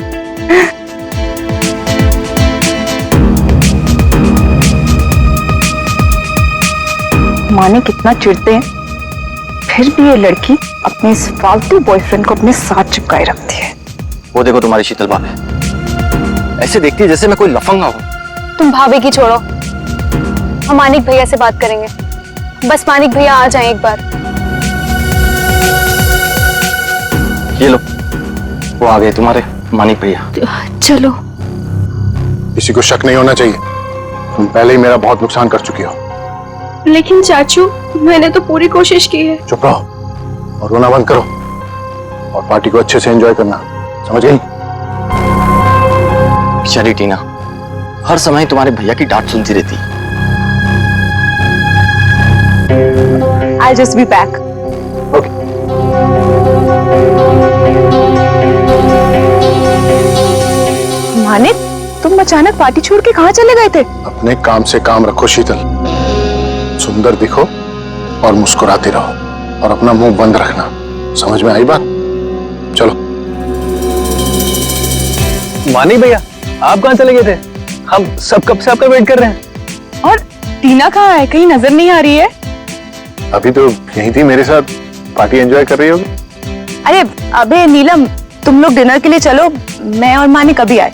माने कितना चिढ़ते हैं, फिर भी ये लड़की अपने इस फालतू बॉयफ्रेंड को अपने साथ चिपकाए रखती है। वो देखो तुम्हारी शीतल भाभी, ऐसे देखती है जैसे मैं कोई लफंगा हूं। तुम भाभी की छोड़ो, हम मानिक भैया से बात करेंगे। बस मानिक भैया आ जाएं एक बार। ये लो, वो आ गए तुम्हारे मानिक भैया। चलो। किसी को शक नहीं होना चाहिए, तुम पहले ही मेरा बहुत नुकसान कर चुकी हो। लेकिन चाचू, मैंने तो पूरी कोशिश की है। चुप रहो और रोना बंद करो, और पार्टी को अच्छे से एंजॉय करना, समझ गई? बेचारी टीना हर समय तुम्हारे भैया की डांट सुनती रहती। I'll just be back. Okay. Manik, तुम अचानक पार्टी छोड़ के कहाँ चले गए थे? अपने काम से काम रखो शीतल, सुंदर दिखो और मुस्कुराती रहो, और अपना मुंह बंद रखना, समझ में आई बात? चलो। मानिक भैया, आप कहाँ चले गए थे? हम सब कब से आपका वेट कर रहे हैं। और टीना कहाँ है? कहीं नजर नहीं आ रही है। अभी तो यहीं थी मेरे साथ, पार्टी एंजॉय कर रही होगी। अरे अबे नीलम, तुम लोग डिनर के लिए चलो, मैं और मानिक अभी आए।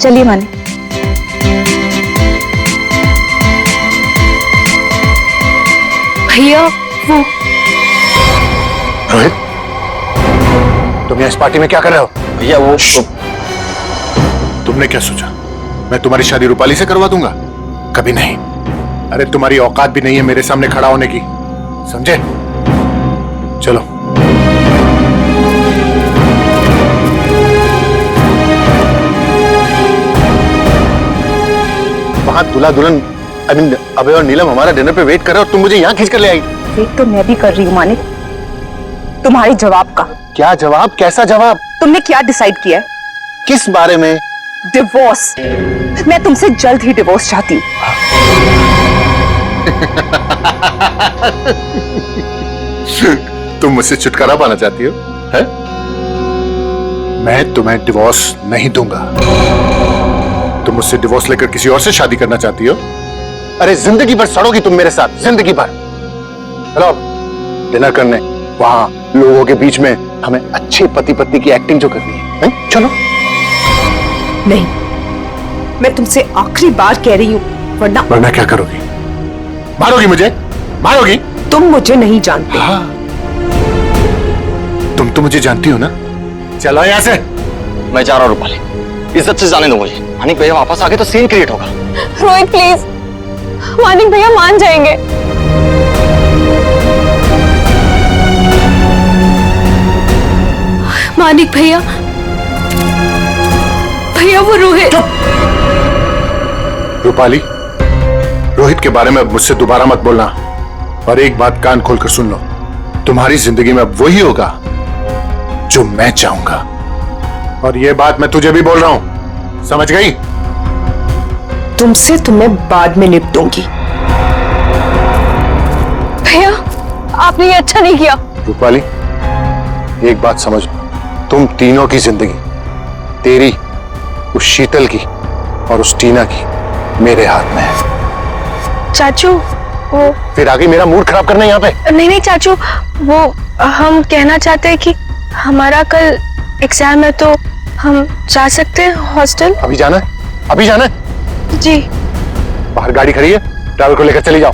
चलिए मानिक। भैया वो रोहित, तुम यहाँ इस पार्टी में क्या कर रहे हो? भैया वो तुमने क्या सोचा मैं तुम्हारी शादी रूपाली से करवा दूंगा? कभी नहीं। अरे तुम्हारी औकात भी नहीं है मेरे सामने खड़ा होने की, समझे? चलो। वहां दूल्हा दुल्हन अभय और नीलम हमारा डिनर पे वेट कर रहे हो और तुम मुझे यहाँ खींच कर ले आई। वेट तो मैं भी कर रही हूँ मानिक, तुम्हारी जवाब का। क्या जवाब? कैसा जवाब? तुमने क्या डिसाइड किया है? किस बारे में? डिवोर्स। मैं तुमसे जल्द ही डिवोर्स चाहती हूँ। तुम मुझसे छुटकारा पाना चाहती हो, है? मैं तुम्हें डिवोर्स नहीं दूंगा। तुम मुझसे डिवोर्स लेकर किसी और से शादी करना चाहती हो? अरे जिंदगी भर सड़ोगी तुम मेरे साथ, जिंदगी भर। चलो डिनर करने, वहां लोगों के बीच में हमें अच्छे पति पत्नी की एक्टिंग जो करनी है, चलो। नहीं, मैं तुमसे आखिरी बार कह रही हूँ, वरना क्या करोगी? मारोगी मुझे? मारोगी? तुम मुझे नहीं जानते। हाँ। तुम तो मुझे जानती हो ना। चलो यहाँ से। मैं जा रहा हूँ रूपाली, इज्जत से जाने दो मुझे। मानिक भैया वापस आ गए तो सीन क्रिएट होगा। रोहित प्लीज, मानिक भैया मान जाएंगे। मानिक भैया, भैया वो रोहित। रूपाली, रोहित के बारे में अब मुझसे दोबारा मत बोलना। और एक बात कान खोलकर सुन लो, तुम्हारी जिंदगी में अब वही होगा जो मैं चाहूंगा। और ये बात मैं तुझे भी बोल रहा हूं, समझ गई? तुमसे तो मैं बाद में निपटूंगी। भैया आपने ये अच्छा नहीं किया। रूपाली, एक बात समझ, तुम तीनों की जिंदगी, तेरी, उस शीतल की और उस टीना की, मेरे हाथ में है। चाचू वो फिर आगे मेरा मूड खराब करना यहाँ पे? नहीं चाचू, वो हम कहना चाहते हैं कि हमारा कल एग्जाम है तो हम जा सकते हैं हॉस्टल। अभी जाना है? अभी जाना है? जी। बाहर गाड़ी खड़ी है, ड्राइवर को लेकर चली जाओ।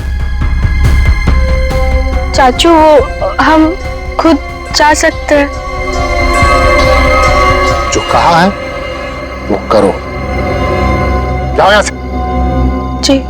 चाचू वो हम खुद जा सकते हैं। जो कहा है वो करो, जाओ यहाँ से। जी।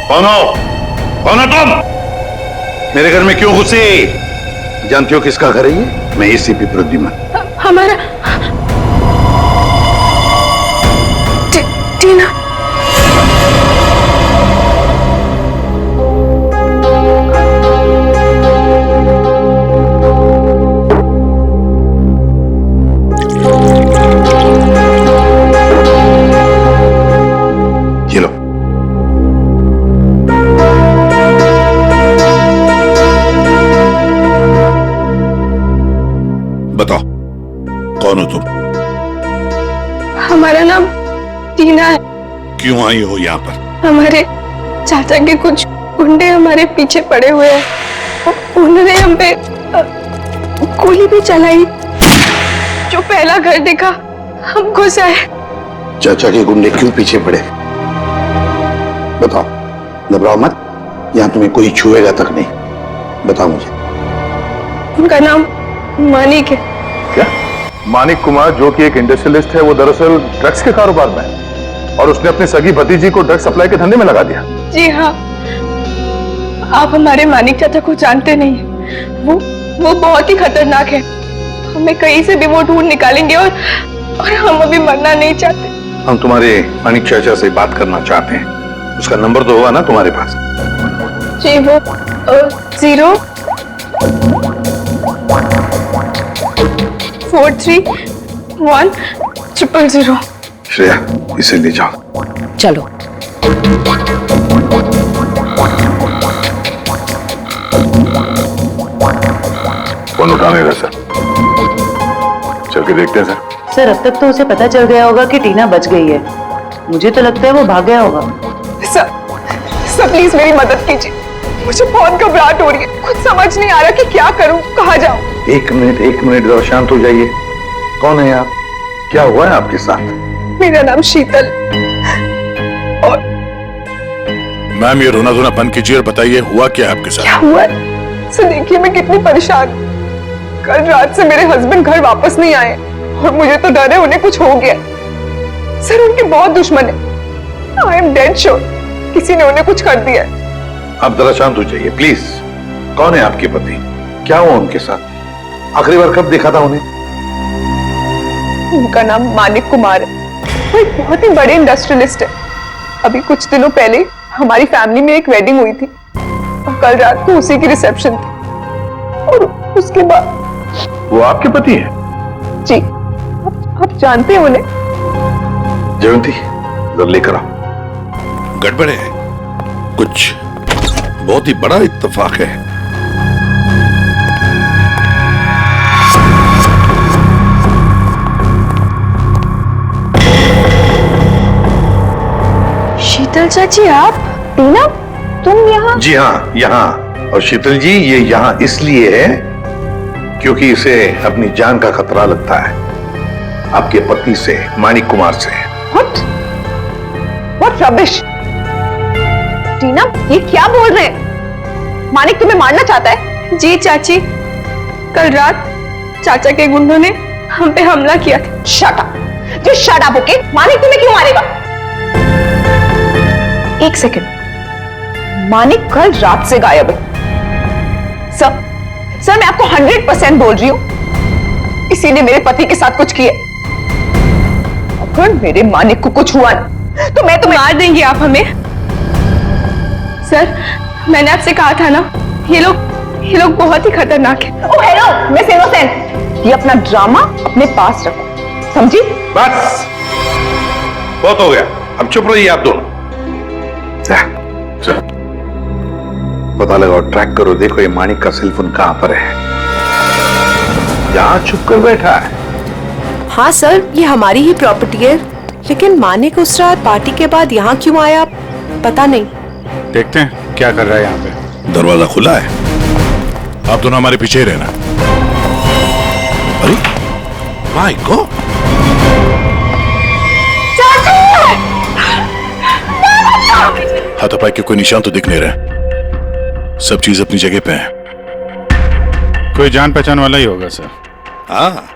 कौन हो? कौन हो तुम? मेरे घर में क्यों घुसे? जानती हो किसका घर है ये? मैं एसीपी प्रद्युमन। हमारा टीना। ये लो। बताओ कौन हो तुम? हमारा नाम टीना है। क्यों आई हो यहाँ पर? हमारे चाचा के कुछ गुंडे हमारे पीछे पड़े हुए हैं। उन्होंने हम पे गोली भी चलाई। जो पहला घर देखा हम घुस आए। चाचा के गुंडे क्यों पीछे पड़े? बताओ, घबराओ मत, यहाँ तुम्हें कोई छुएगा तक नहीं। बताओ मुझे। उनका नाम मानिक है। क्या? मानिक कुमार, जो कि एक इंडस्ट्रियलिस्ट है, वो दरअसल ड्रग्स के कारोबार में है और उसने अपनी सगी भतीजी को ड्रग्स सप्लाई के धंधे में लगा दिया। जी हाँ, आप हमारे मानिक चाचा को जानते नहीं। वो बहुत ही खतरनाक है। हमें कहीं से भी वो ढूंढ निकालेंगे और हम अभी मरना नहीं चाहते। हम तुम्हारे मानिक चाचा से बात करना चाहते हैं। उसका नंबर तो होगा ना तुम्हारे पास? जी, वो 43100। श्रेया, इसे ले जाओ। चलो। फोन उठाने का सर, चल के देखते हैं सर। सर अब तक तो उसे पता चल गया होगा कि टीना बच गई है। मुझे तो लगता है वो भाग गया होगा। सर प्लीज मेरी मदद कीजिए, मुझे बहुत घबराहट हो रही है, कुछ समझ नहीं आ रहा कि क्या करूं, कहाँ जाऊं। एक मिनट जरा शांत हो जाइए। कौन है आप? क्या हुआ है आपके साथ? मेरा नाम शीतल। और मैम ये रोना धोना बंद कीजिए और बताइए हुआ क्या है आपके साथ? क्या हुआ है? सर देखिए मैं कितनी परेशान। कल रात से मेरे हस्बैंड घर वापस नहीं आए और मुझे तो डर है उन्हें कुछ हो गया। सर उनके बहुत दुश्मन है। आई एम डेड श्योर किसी ने उन्हें कुछ कर दिया है। आप जरा शांत हो जाइए प्लीज। कौन है आपके पति? क्या हुआ उनके साथ? आखिरी बार कब देखा था उन्हें? उनका नाम मानिक कुमार है, वो एक बहुत ही बड़े इंडस्ट्रियलिस्ट है। अभी कुछ दिनों पहले हमारी फैमिली में एक वेडिंग हुई थी और कल रात को उसी की रिसेप्शन थी। और उसके बाद वो आपके पति है? जी आप जानते हैं उन्हें? जयंती जरा लेकर आओ। गड़बड़ है, कुछ बहुत ही बड़ा इत्तेफाक है। शीतल चाची आप? टीना तुम यहाँ? जी हाँ, यहाँ। और शीतल जी ये यहाँ इसलिए है क्योंकि इसे अपनी जान का खतरा लगता है आपके पति से, मानिक कुमार से। What rubbish! टीना ये क्या बोल रहे हैं? मानिक तुम्हें मारना चाहता है? जी चाची, कल रात चाचा के गुंडों ने हम पे हमला किया था। Shut up! Just shut up, okay? Manik तुम्हें क्यों मारेगा? एक सेकंड, मानिक कल रात से गायब है। सर मैं आपको 100% बोल रही हूँ, इसी ने मेरे पति के साथ कुछ किया। अगर मेरे मानिक को कुछ हुआ ना तो मैं तुम्हें मार देंगी आप हमें। सर मैंने आपसे कहा था ना, ये लोग बहुत ही खतरनाक है। ओह हेलो मिस इनोसेंट, ये अपना ड्रामा अपने पास रखो, समझी? बस बहुत हो गया, अब चुप रहिए आप दोनों। पता लगाओ, ट्रैक करो, देखो ये मानिक का सेलफोन कहां पर है। यहां छुप कर बैठा है। हाँ सर ये हमारी ही प्रॉपर्टी है, लेकिन मानिक उस रात पार्टी के बाद यहाँ क्यों आया पता नहीं। देखते हैं क्या कर रहा है यहाँ पे। दरवाजा खुला है, आप दोनों हमारे पीछे ही रहना। अरे माय गॉड, हाथापाई के कोई निशान तो दिख नहीं रहे, सब चीज अपनी जगह पे है। कोई जान पहचान वाला ही होगा सर। हाँ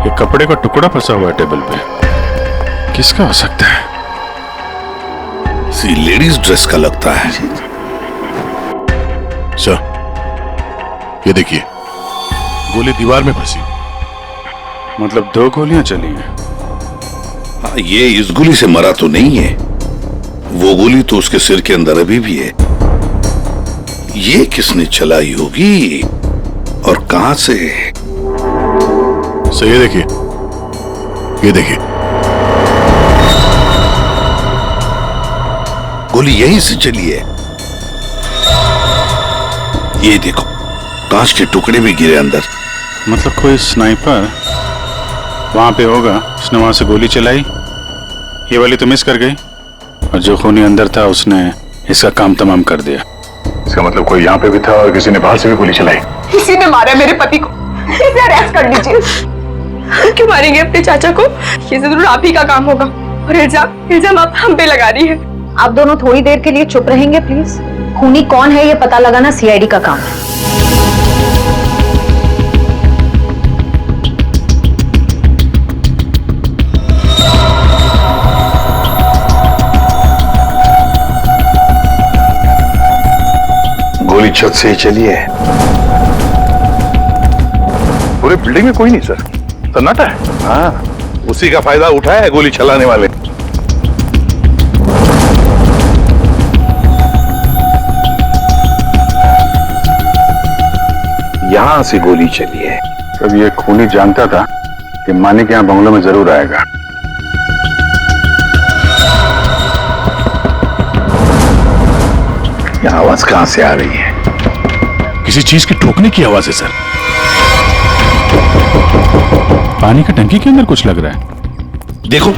ये कपड़े का टुकड़ा फंसा हुआ है टेबल पे, किसका हो सकता है? सी लेडीज ड्रेस का लगता है। सर ये देखिए, गोली दीवार में फंसी, मतलब 2 गोलियां चली हैं। हाँ, ये इस गोली से मरा तो नहीं है, वो गोली तो उसके सिर के अंदर अभी भी है। ये किसने चलाई होगी और कहां से? सर ये देखिए, ये देखिए, गोली यहीं से चली है। ये देखो, कांच के टुकड़े भी गिरे अंदर। मतलब कोई स्नाइपर वहां पे होगा, उसने वहां से गोली चलाई, ये वाली तो मिस कर गई, और जो खूनी अंदर था उसने इसका काम तमाम कर दिया। इसका मतलब कोई यहाँ पे भी था और किसी ने बाहर से भी गोली चलाई। किसी ने मारा मेरे पति को, इसे अरेस्ट कर लीजिए। क्यों मारेंगे अपने चाचा को? ये जरूर आप ही का काम होगा, और इल्जाम आप हम पे लगा रही है। आप दोनों थोड़ी देर के लिए चुप रहेंगे प्लीज। खूनी कौन है ये पता लगाना सीआईडी का काम है। गोली छत से ही चली है। पूरे बिल्डिंग में कोई नहीं सर, सन्नाटा है। हाँ, उसी का फायदा उठाया है गोली चलाने वाले। यहां से गोली चली है। तब ये खूनी जानता था कि मानिक यहाँ बंगलों में जरूर आएगा। ये आवाज कहां से आ रही है? किसी चीज के ठोकने की आवाज है सर। पानी का टंकी के अंदर कुछ लग रहा है। देखो,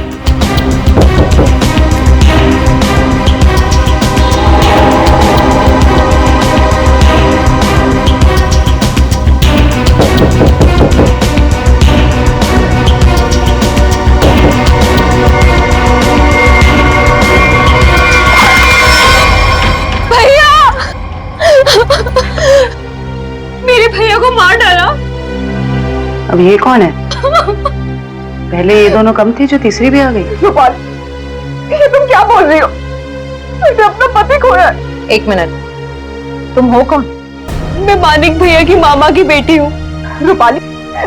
मेरे भैया को मार डाला। अब ये कौन है? पहले ये दोनों कम थी, जो तीसरी भी आ गई। गोपाल, ये तुम क्या बोल रही हो? मैंने अपना पति खोया है। एक मिनट, तुम हो कौन? मैं मानिक भैया की मामा की बेटी हूँ। रूपाली,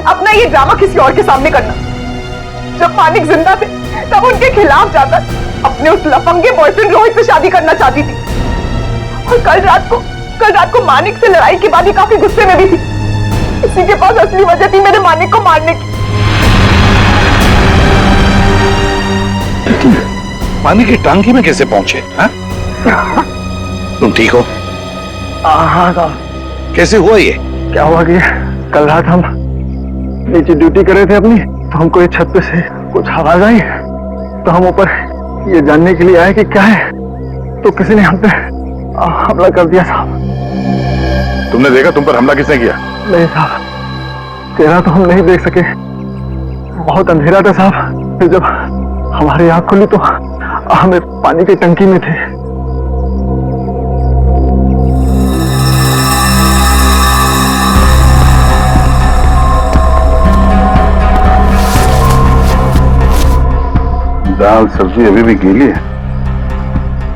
अपना ये ड्रामा किसी और के सामने करना। जब मानिक जिंदा थे तब उनके खिलाफ जाकर अपने उस लफंगे बॉयफ्रेंड रोहित से शादी करना चाहती थी। और कल रात को मानिक से लड़ाई के बाद ही काफी गुस्से में भी थी। इसी के पास असली वजह थी मेरे मानिक को मारने की। पानी की टांकी में कैसे पहुंचे? हाँ? तुम ठीक हो? हाँ साहब। कैसे हुआ ये? क्या हुआ कि कल रात हम नीचे ड्यूटी कर रहे थे अपनी, तो हमको ये छत पे से कुछ आवाज आई, तो हम ऊपर ये जानने के लिए आए कि क्या है, तो किसी ने हम पे हमला कर दिया साहब। तुमने देखा तुम पर हमला किसने किया? नहीं साहब, तेरा तो हम नहीं देख सके, बहुत अंधेरा था साहब। फिर जब हमारी आंख खुली तो हमें पानी की टंकी में थे। दाल सब्जी अभी भी गीली है।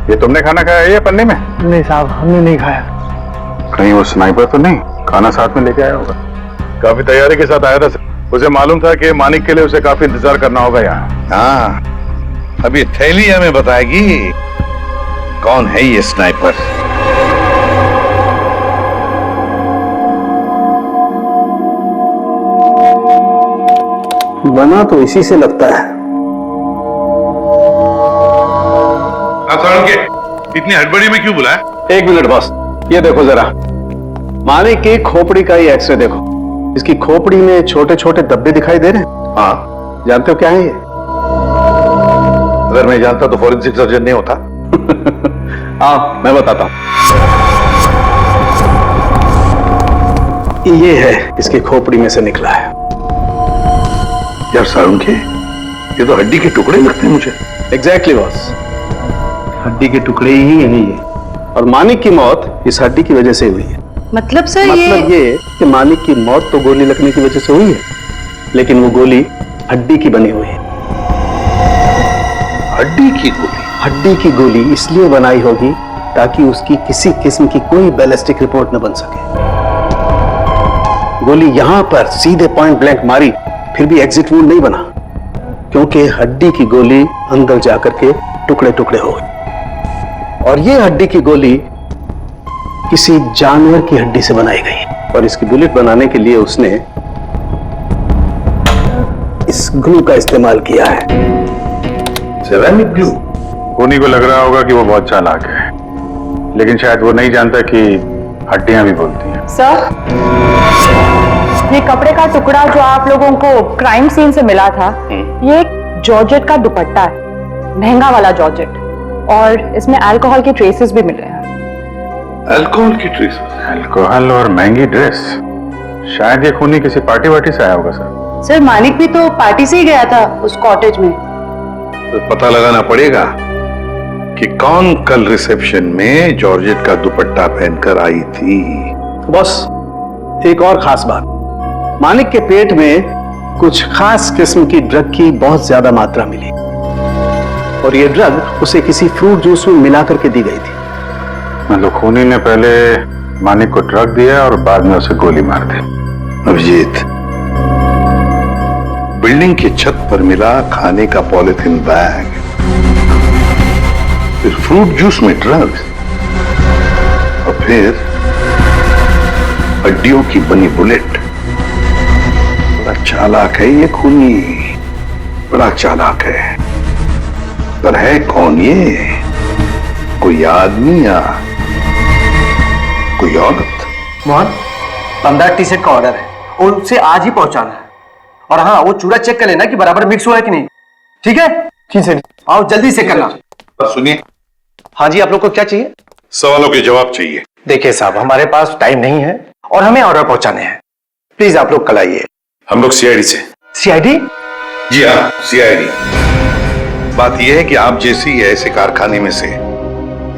ये तुमने खाना खाया है या पन्ने में? नहीं साहब, हमने नहीं खाया। कहीं वो स्नाइपर तो नहीं खाना साथ में लेके आया होगा? काफी तैयारी के साथ आया था। उसे मालूम था कि मानिक के लिए उसे काफी इंतजार करना होगा यहाँ। हाँ, अभी थैली हमें बताएगी कौन है ये स्नाइपर। बना तो इसी से लगता है। इतनी हड़बड़ी में क्यों बुलाया? एक मिनट बॉस, ये देखो जरा, मानिक की खोपड़ी का ही एक्सरे देखो। इसकी खोपड़ी में छोटे छोटे धब्बे दिखाई दे रहे हैं। हाँ, जानते हो क्या है ये? अगर मैं जानता तो फॉरेंसिक सर्जन नहीं होता। हाँ, मैं बताता हूं। ये है इसकी खोपड़ी में से निकला है। यार सारुण के, ये तो हड्डी के टुकड़े लगते हैं मुझे। एग्जैक्टली बॉस, हड्डी के टुकड़े ही है ये। और मानिक की मौत इस हड्डी की वजह से हुई है। मतलब सर मतलब ये कि मानिक की मौत तो गोली लगने की वजह से हुई है, लेकिन वो गोली हड्डी की बनी हुई है। हड्डी की गोली? हड्डी की गोली इसलिए बनाई होगी ताकि उसकी किसी किस्म की कोई बैलिस्टिक रिपोर्ट न बन सके। गोली यहां पर सीधे पॉइंट ब्लैंक मारी, फिर भी एग्जिट वुंड नहीं बना, क्योंकि हड्डी की गोली अंदर जाकर के टुकड़े टुकड़े हो गए। और ये हड्डी की गोली किसी जानवर की हड्डी से बनाई गई। और इसकी बुलेट बनाने के लिए उसने इस ग्लू का इस्तेमाल किया है। Ceramic glue? खूनी को लग रहा होगा कि वो बहुत चालाक है, लेकिन शायद वो नहीं जानता कि हड्डियां भी बोलती हैं। सर, ये कपड़े का टुकड़ा जो आप लोगों को क्राइम सीन से मिला था, ये एक जॉर्जेट का दुपट्टा है, महंगा वाला जॉर्जेट, और इसमें अल्कोहल के ट्रेसेस भी मिले हैं। अल्कोहल की ट्रेसेस? अल्कोहल और महंगी ड्रेस? शायद ये खूनी किसी पार्टी वार्टी से आया होगा सर। सर, मानिक भी तो पार्टी से ही गया था उस कॉटेज में। तो पता लगाना पड़ेगा कि कौन कल रिसेप्शन में जॉर्जेट का दुपट्टा पहनकर आई थी। बस एक और खास बात, मानिक के पेट में कुछ खास किस्म की ड्रग की बहुत ज्यादा मात्रा मिली, और ये ड्रग उसे किसी फ्रूट जूस में मिला करके दी गई थी। मतलब खूनी ने पहले मानिक को ड्रग दिया और बाद में उसे गोली मार दी। अभिजीत, बिल्डिंग की छत पर मिला खाने का पॉलिथीन बैग, फिर फ्रूट जूस में ड्रग्स, और फिर हड्डियों की बनी बुलेट। बड़ा चालाक है ये खूनी, बड़ा चालाक है। पर है कौन ये? कोई आदमी या कोई औरत? मोहन, 15 टी सेट का ऑर्डर है और उसे आज ही पहुंचाना है। और हाँ, वो चूड़ा चेक कर लेना कि बराबर मिक्स हुआ है कि नहीं। ठीक है? ठीक है। आओ जल्दी से करना। सुनिए। हाँ जी, आप लोग को क्या चाहिए? सवालों के जवाब चाहिए। देखिए साहब, हमारे पास टाइम नहीं है और हमें ऑर्डर पहुंचाने हैं। प्लीज आप लोग कल आइए। हम लोग सीआईडी से। सीआईडी? जी हाँ, सीआईडी। बात यह है कि आप जैसी ऐसे कारखाने में से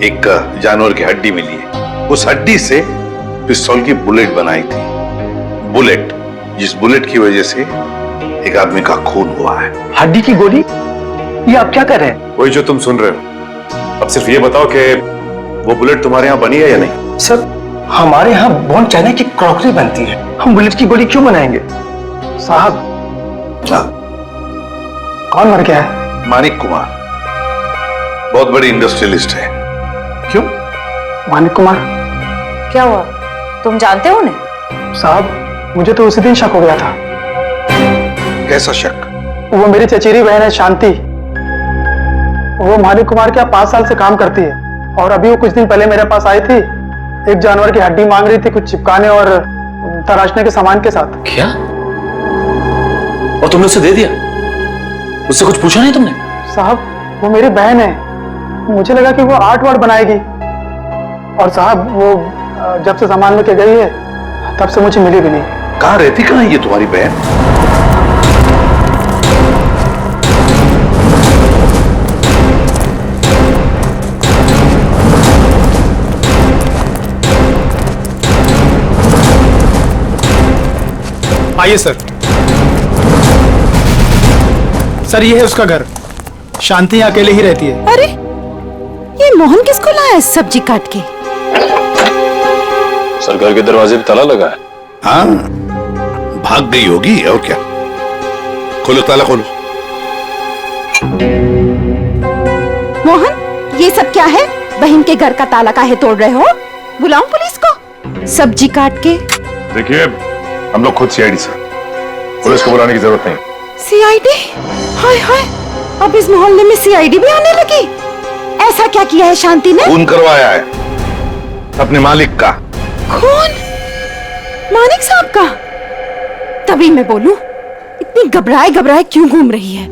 एक जानवर की हड्डी मिली है। उस हड्डी से पिस्तौल की बुलेट बनाई थी। बुलेट, जिस बुलेट की वजह से एक आदमी का खून हुआ है। हड्डी की गोली? ये आप क्या कर रहे हैं? वही जो तुम सुन रहे हो। अब सिर्फ ये बताओ कि वो बुलेट तुम्हारे यहाँ बनी है या नहीं? सर, हमारे यहाँ बॉन चाइना की क्रॉकरी बनती है। हम बुलेट की गोली क्यों बनाएंगे? साहब, कौन मर गया है? मानिक कुमार, बहुत बड़े इंडस्ट्रियलिस्ट है। क्यों? मानिक कुमार? क्या हुआ? तुम जानते हो उन्हें? साहब, मुझे तो उसी दिन शक हो गया था। कैसा शक? वो मेरी चचेरी बहन है शांति। वो मानिक कुमार के यहाँ 5 साल से काम करती है और अभी वो कुछ दिन पहले मेरे पास आई थी। एक जानवर की हड्डी मांग रही थी, कुछ चिपकाने और तराशने के सामान के साथ। क्या? और तुमने उसे दे दिया? उससे कुछ पूछा नहीं तुमने? साहब, वो मेरी बहन है। मुझे लगा कि वो आर्ट वार्ट बनाएगी। और साहब, वो जब से सामान लेके गई है तब से मुझे मिली भी नहीं। कहाँ रहती, कहाँ है ये तुम्हारी बहन? आइए सर। सर, ये है उसका घर। शांति अकेले ही रहती है। अरे, ये मोहन किसको लाया है सब्जी काट के? सर, घर के दरवाजे पे ताला लगा है। हाँ, भाग गई होगी और क्या। खोलो, ताला खोलो। मोहन, ये सब क्या है? बहन के घर का ताला काहे तोड़ रहे हो? बुलाऊं पुलिस को? सब्जी काट के। देखिए, हम लोग खुद सीआईडी से, पुलिस को बुलाने की जरूरत नहीं। सीआईडी? हाय हाय, अब इस मोहल्ले में सीआईडी भी आने लगी। ऐसा क्या किया है शांति ने? खून करवाया है अपने मालिक का। खून? मानिक साहब का? तभी मैं बोलूं, इतनी घबराए घबराए क्यों घूम रही है?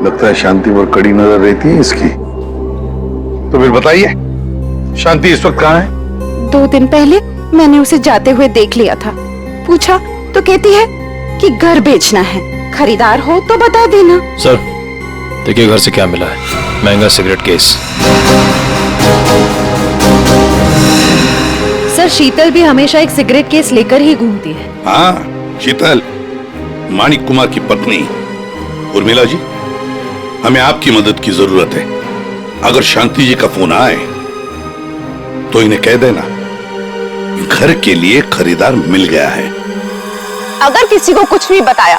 लगता है शांति पर कड़ी नजर रहती है इसकी। तो फिर बताइए, शांति इस वक्त कहाँ है? 2 दिन पहले मैंने उसे जाते हुए देख लिया था। पूछा तो कहती है कि घर बेचना है, खरीदार हो तो बता देना। सर, देखिए घर से क्या मिला है। महंगा सिगरेट केस। सर, शीतल भी हमेशा एक सिगरेट केस लेकर ही घूमती है। हाँ, शीतल, मानिक कुमार की पत्नी। उर्मिला जी, हमें आपकी मदद की जरूरत है। अगर शांति जी का फोन आए तो इन्हें कह देना घर के लिए खरीदार मिल गया है। अगर किसी को कुछ भी बताया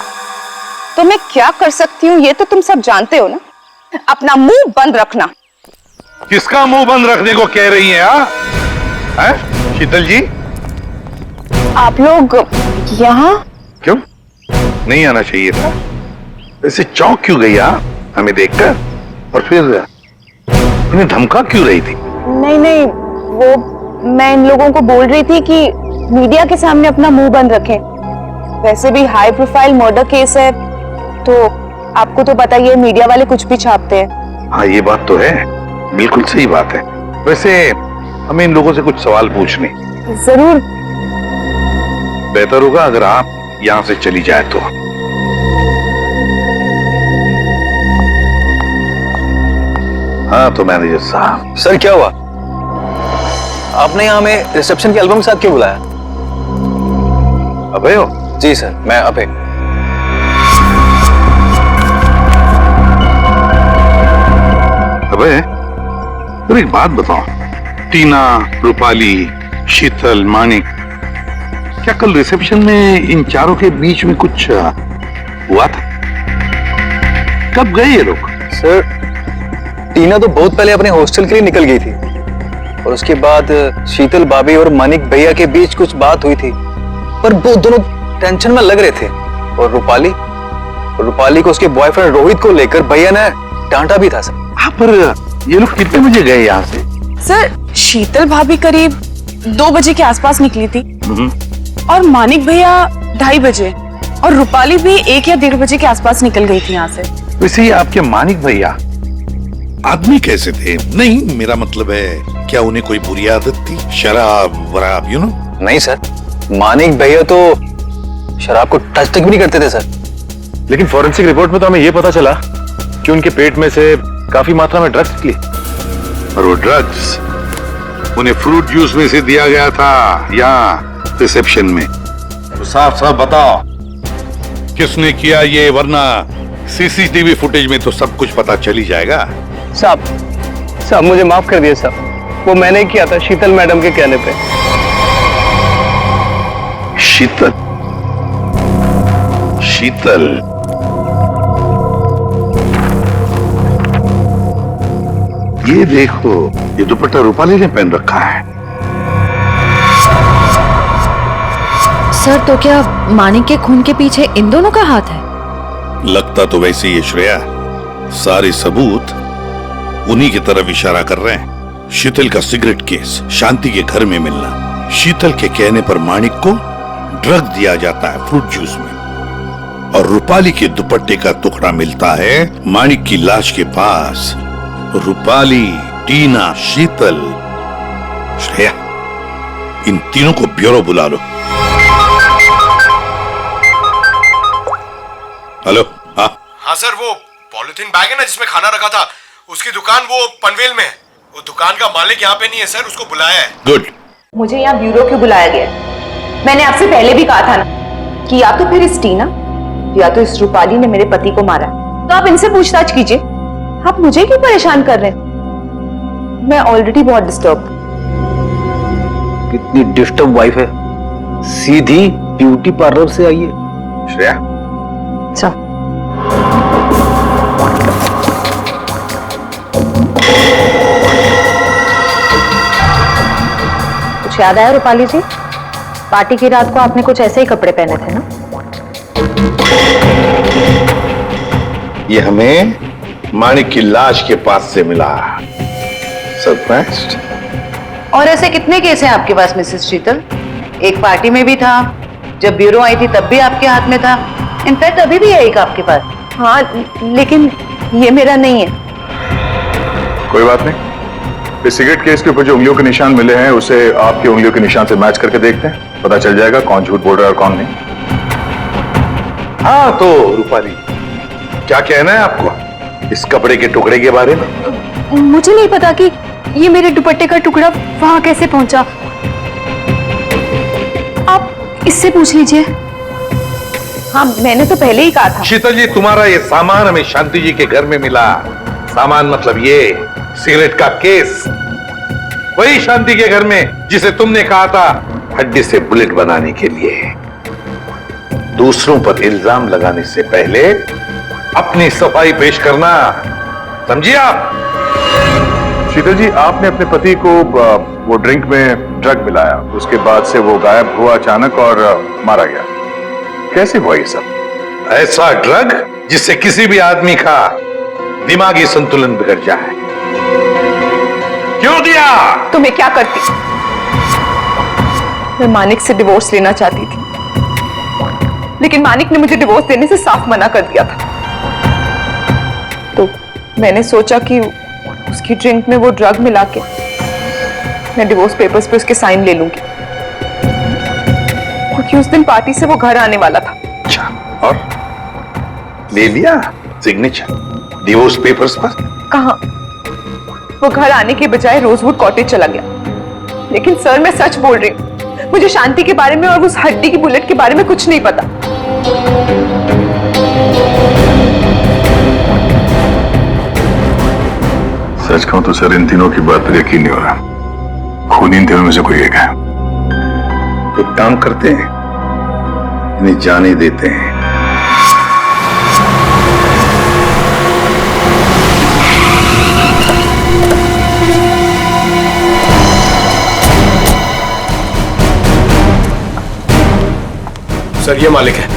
तो मैं क्या कर सकती हूँ ये तो तुम सब जानते हो ना। अपना मुंह बंद रखना। किसका मुंह बंद रखने को कह रही हैं? हैं? शीतल जी, आप लोग यहाँ? क्यों नहीं आना चाहिए था? ऐसे चौंक क्यों गई हमें देखकर? और फिर इन्हें धमका क्यों रही थी? नहीं नहीं, वो मैं इन लोगों को बोल रही थी कि मीडिया के सामने अपना मुंह बंद रखें। वैसे भी हाई प्रोफाइल मर्डर केस है तो आपको तो पता ही है, मीडिया वाले कुछ भी छापते हैं। हाँ, ये बात तो है, बिल्कुल सही बात है। वैसे हमें इन लोगों से कुछ सवाल पूछने। जरूर। बेहतर होगा अगर आप यहाँ से चली जाए तो। हाँ तो मैनेजर साहब। सर, क्या हुआ? आपने यहाँ हमें रिसेप्शन के एल्बम के साथ क्यों बुलाया? अभय हो? जी सर, मैं अभय। अभय, तो एक बात बताओ, टीना, रूपाली, शीतल, मानिक, क्या कल रिसेप्शन में इन चारों के बीच में कुछ हुआ था? कब गए ये लोग? सर, टीना तो बहुत पहले अपने हॉस्टल के लिए निकल गई थी और उसके बाद शीतल भाभी और मानिक भैया के बीच कुछ बात हुई थी, पर वो दोनों टेंशन में लग रहे थे। और रूपाली को उसके बॉयफ्रेंड रोहित को लेकर भैया ने डांटा भी था सर। हाँ, पर ये लोग कितने बजे गए यहाँ से? सर, शीतल भाभी करीब 2 बजे के आसपास निकली थी और मानिक भैया 2:30 बजे और रूपाली भी 1 या 1:30 बजे के आसपास निकल गई थी यहाँ से। वैसे ही आपके मानिक भैया आदमी कैसे थे? नहीं, मेरा मतलब है क्या उन्हें कोई बुरी आदत थी? शराब वराब, यू नो? नहीं सर, मानिक भैया तो शराब को टच तक भी नहीं करते थे सर। लेकिन फॉरेंसिक रिपोर्ट में तो हमें यह पता चला कि उनके पेट में से काफी मात्रा में ड्रग्स निकली। और वो ड्रग्स उन्हें फ्रूट जूस में से दिया गया था यहाँ रिसेप्शन में। तो साफ साफ बताओ किसने किया ये, वरना सीसीटीवी फुटेज में तो सब कुछ पता चल ही जाएगा। साहब मुझे माफ कर दिए साहब, वो मैंने किया था शीतल मैडम के कहने पे। शीतल ये देखो, ये दुपट्टा रूपाली ने पहन रखा है। सर, तो क्या मानिक के खून के पीछे इन दोनों का हाथ है? लगता तो वैसे ही है श्रेया, सारे सबूत उन्हीं की तरफ इशारा कर रहे हैं। शीतल का सिगरेट केस, शांति के घर में मिलना, शीतल के कहने पर मानिक को ड्रग दिया जाता है फ्रूट जूस में, और रूपाली के दुपट्टे का टुकड़ा मिलता है मानिक की लाश के पास। रूपाली, टीना, शीतल, श्रेया, इन तीनों को ब्यूरो बुला लो। हेलो। हाँ सर, वो पॉलिथीन बैग है ना जिसमें खाना रखा था, उसकी दुकान वो पनवेल में है। वो दुकान का मालिक यहाँ पे नहीं है सर, उसको बुलाया है। गुड। मुझे यहाँ ब्यूरो क्यों बुलाया गया? मैंने आपसे पहले भी कहा था ना कि या तो फिर इस टीना या तो इस रूपाली ने मेरे पति को मारा, तो आप इनसे पूछताछ कीजिए। आप मुझे क्यों परेशान कर रहे हैं? मैं ऑलरेडी बहुत डिस्टर्ब। कितनी डिस्टर्ब वाइफ है, सीधी ब्यूटी पार्लर से आई है। श्रेया, अच्छा, कुछ याद आया रूपाली जी? पार्टी की रात को आपने कुछ ऐसे ही कपड़े पहने थे ना? ये हमें मानिक की लाश के पास से मिला। सरप्राइज्ड। और ऐसे कितने केस हैं आपके पास मिसेस शीतल? एक पार्टी में भी था, जब ब्यूरो आई थी तब भी आपके हाथ में था, इनफैक्ट अभी भी है एक आपके पास। हाँ, लेकिन ये मेरा नहीं है। कोई बात नहीं, इस सिगरेट केस के ऊपर जो उंगलियों के निशान मिले हैं उसे आपकी उंगलियों के निशान से मैच करके देखते हैं, पता चल जाएगा कौन झूठ बोल रहा है और कौन नहीं। हाँ तो रूपाली, क्या कहना है आपको इस कपड़े के टुकड़े के बारे में? मुझे नहीं पता कि ये मेरे दुपट्टे का टुकड़ा वहां कैसे पहुंचा। आप इससे पूछ लीजिए। हाँ, मैंने तो पहले ही कहा था। शीतल जी, तुम्हारा ये सामान हमें शांति जी के घर में मिला। सामान मतलब ये सिगरेट का केस, वही शांति के घर में जिसे तुमने कहा था हड्डी से बुलेट बनाने के लिए। दूसरों पर इल्जाम लगाने से पहले अपनी सफाई पेश करना, समझिए आप? शीतल जी, आपने अपने पति को वो ड्रिंक में ड्रग मिलाया, उसके बाद से वो गायब हुआ अचानक और मारा गया। कैसे हुआ ये सब? ऐसा ड्रग जिससे किसी भी आदमी का दिमागी संतुलन बिगड़ जाए। क्यों दिया? तो मैं क्या करती? मैं मानिक से डिवोर्स लेना चाहती थी, लेकिन मानिक ने मुझे डिवोर्स देने से साफ मना कर दिया था। तो मैंने सोचा कि उसकी ड्रिंक में वो ड्रग मिला के मैं डिवोर्स पेपर्स पे उसके साइन ले लूंगी, क्योंकि उस दिन पार्टी से वो घर आने वाला था। अच्छा, और ले लिया सिग्नेचर डिवोर्स पेपर्स पर? कहाँ, वो घर आने के बजाय रोजवुड कॉटेज चला गया। लेकिन सर, मैं सच बोल रही हूँ, मुझे शांति के बारे में और उस हड्डी की बुलेट के बारे में कुछ नहीं पता। सच कहूं तो सर, इन तीनों की बात पर यकीन नहीं हो रहा। खून इन तीनों में से कोई एक है। तो काम करते हैं, अपनी जान ही देते हैं। सर ये मालिक है।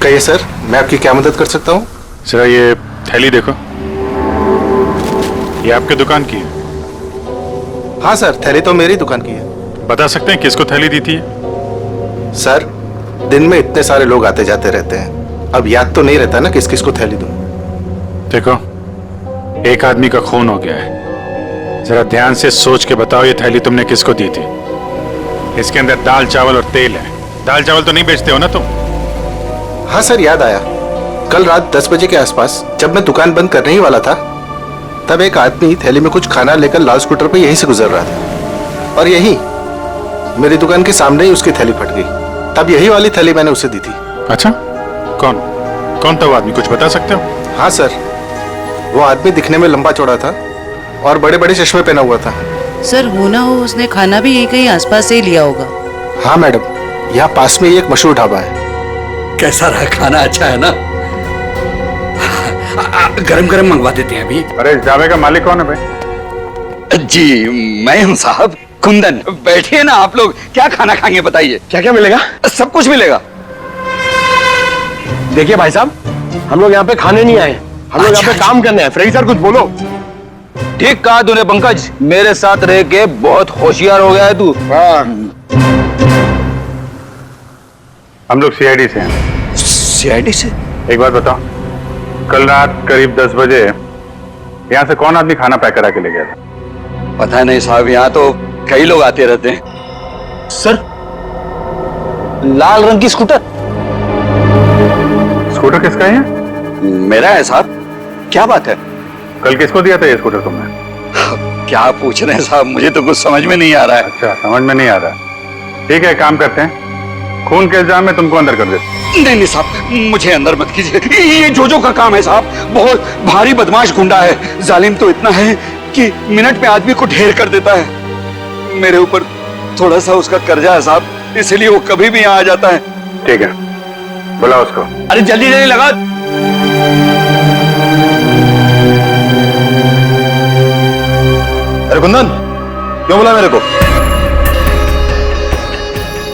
कहिए सर, मैं आपकी क्या मदद कर सकता हूँ? जरा ये थैली देखो, ये आपके दुकान की है? हाँ सर, थैली तो मेरी दुकान की है। बता सकते हैं किसको थैली दी थी? सर, दिन में इतने सारे लोग आते जाते रहते हैं, अब याद तो नहीं रहता ना किस किस को थैली दूं। देखो, एक आदमी का खून हो गया है, जरा ध्यान से सोच के बताओ ये थैली तुमने किसको दी थी? इसके अंदर दाल चावल और तेल है। दाल चावल तो नहीं बेचते हो ना तुम? हाँ सर, याद आया। कल रात 10 बजे के आसपास जब मैं दुकान बंद करने ही वाला था, तब एक आदमी थैली में कुछ खाना लेकर लाल स्कूटर पे यहीं से गुजर रहा था, और यही मेरी दुकान के सामने ही उसकी थैली फट गई। तब यही वाली थैली मैंने उसे दी थी। अच्छा, कौन कौन था वो आदमी, कुछ बता सकते हो? हाँ सर, वो आदमी दिखने में लंबा चौड़ा था और बड़े बड़े चश्मे पहना हुआ था। सर, हो ना हो उसने खाना भी यही कहीं आसपास से ही लिया होगा। हाँ मैडम, यहाँ पास में ही एक मशहूर ढाबा है। कैसा रहा खाना? अच्छा है ना? गरम गरम मंगवा देते हैं अभी। अरे इस ढाबे का मालिक कौन है भाई? जी मैं हूँ साहब, कुंदन। बैठिए ना आप लोग, क्या खाना खाएंगे बताइए? क्या क्या मिलेगा? सब कुछ मिलेगा। देखिए भाई साहब, हम लोग यहाँ पे खाने नहीं आए, हम लोग यहाँ पे काम करने आए। फ्रेडी सर कुछ बोलो। ठीक कहा तूने पंकज, मेरे साथ रह के बहुत होशियार हो गया है तू। हम लोग सीआईडी से हैं। सीआईडी से? एक बात बताओ, कल रात करीब 10 बजे यहाँ से कौन आदमी खाना पैक करा के ले गया था? पता नहीं साहब, यहाँ तो कई लोग आते रहते हैं। सर, लाल रंग की स्कूटर। स्कूटर किसका है? मेरा है साहब। क्या बात है? कल किसको दिया था ये स्कूटर तुमने? क्या पूछ रहे हैं साहब, मुझे तो कुछ समझ में नहीं आ रहा है। अच्छा, समझ में नहीं आ रहा। ठीक है, काम करते हैं, खून के इल्जाम में तुमको अंदर कर देते। नहीं साहब, मुझे अंदर मत कीजिए। ये जोजो का काम है साहब, बहुत भारी बदमाश गुंडा है। जालिम तो इतना है कि मिनट में आदमी को ढेर कर देता है। मेरे ऊपर थोड़ा सा उसका कर्जा है साहब, इसलिए वो कभी भी यहाँ आ जाता है। ठीक है, बुलाओ उसको। अरे जल्दी जल्दी लगा। अरे कुंदन, क्यों बुला मेरे को?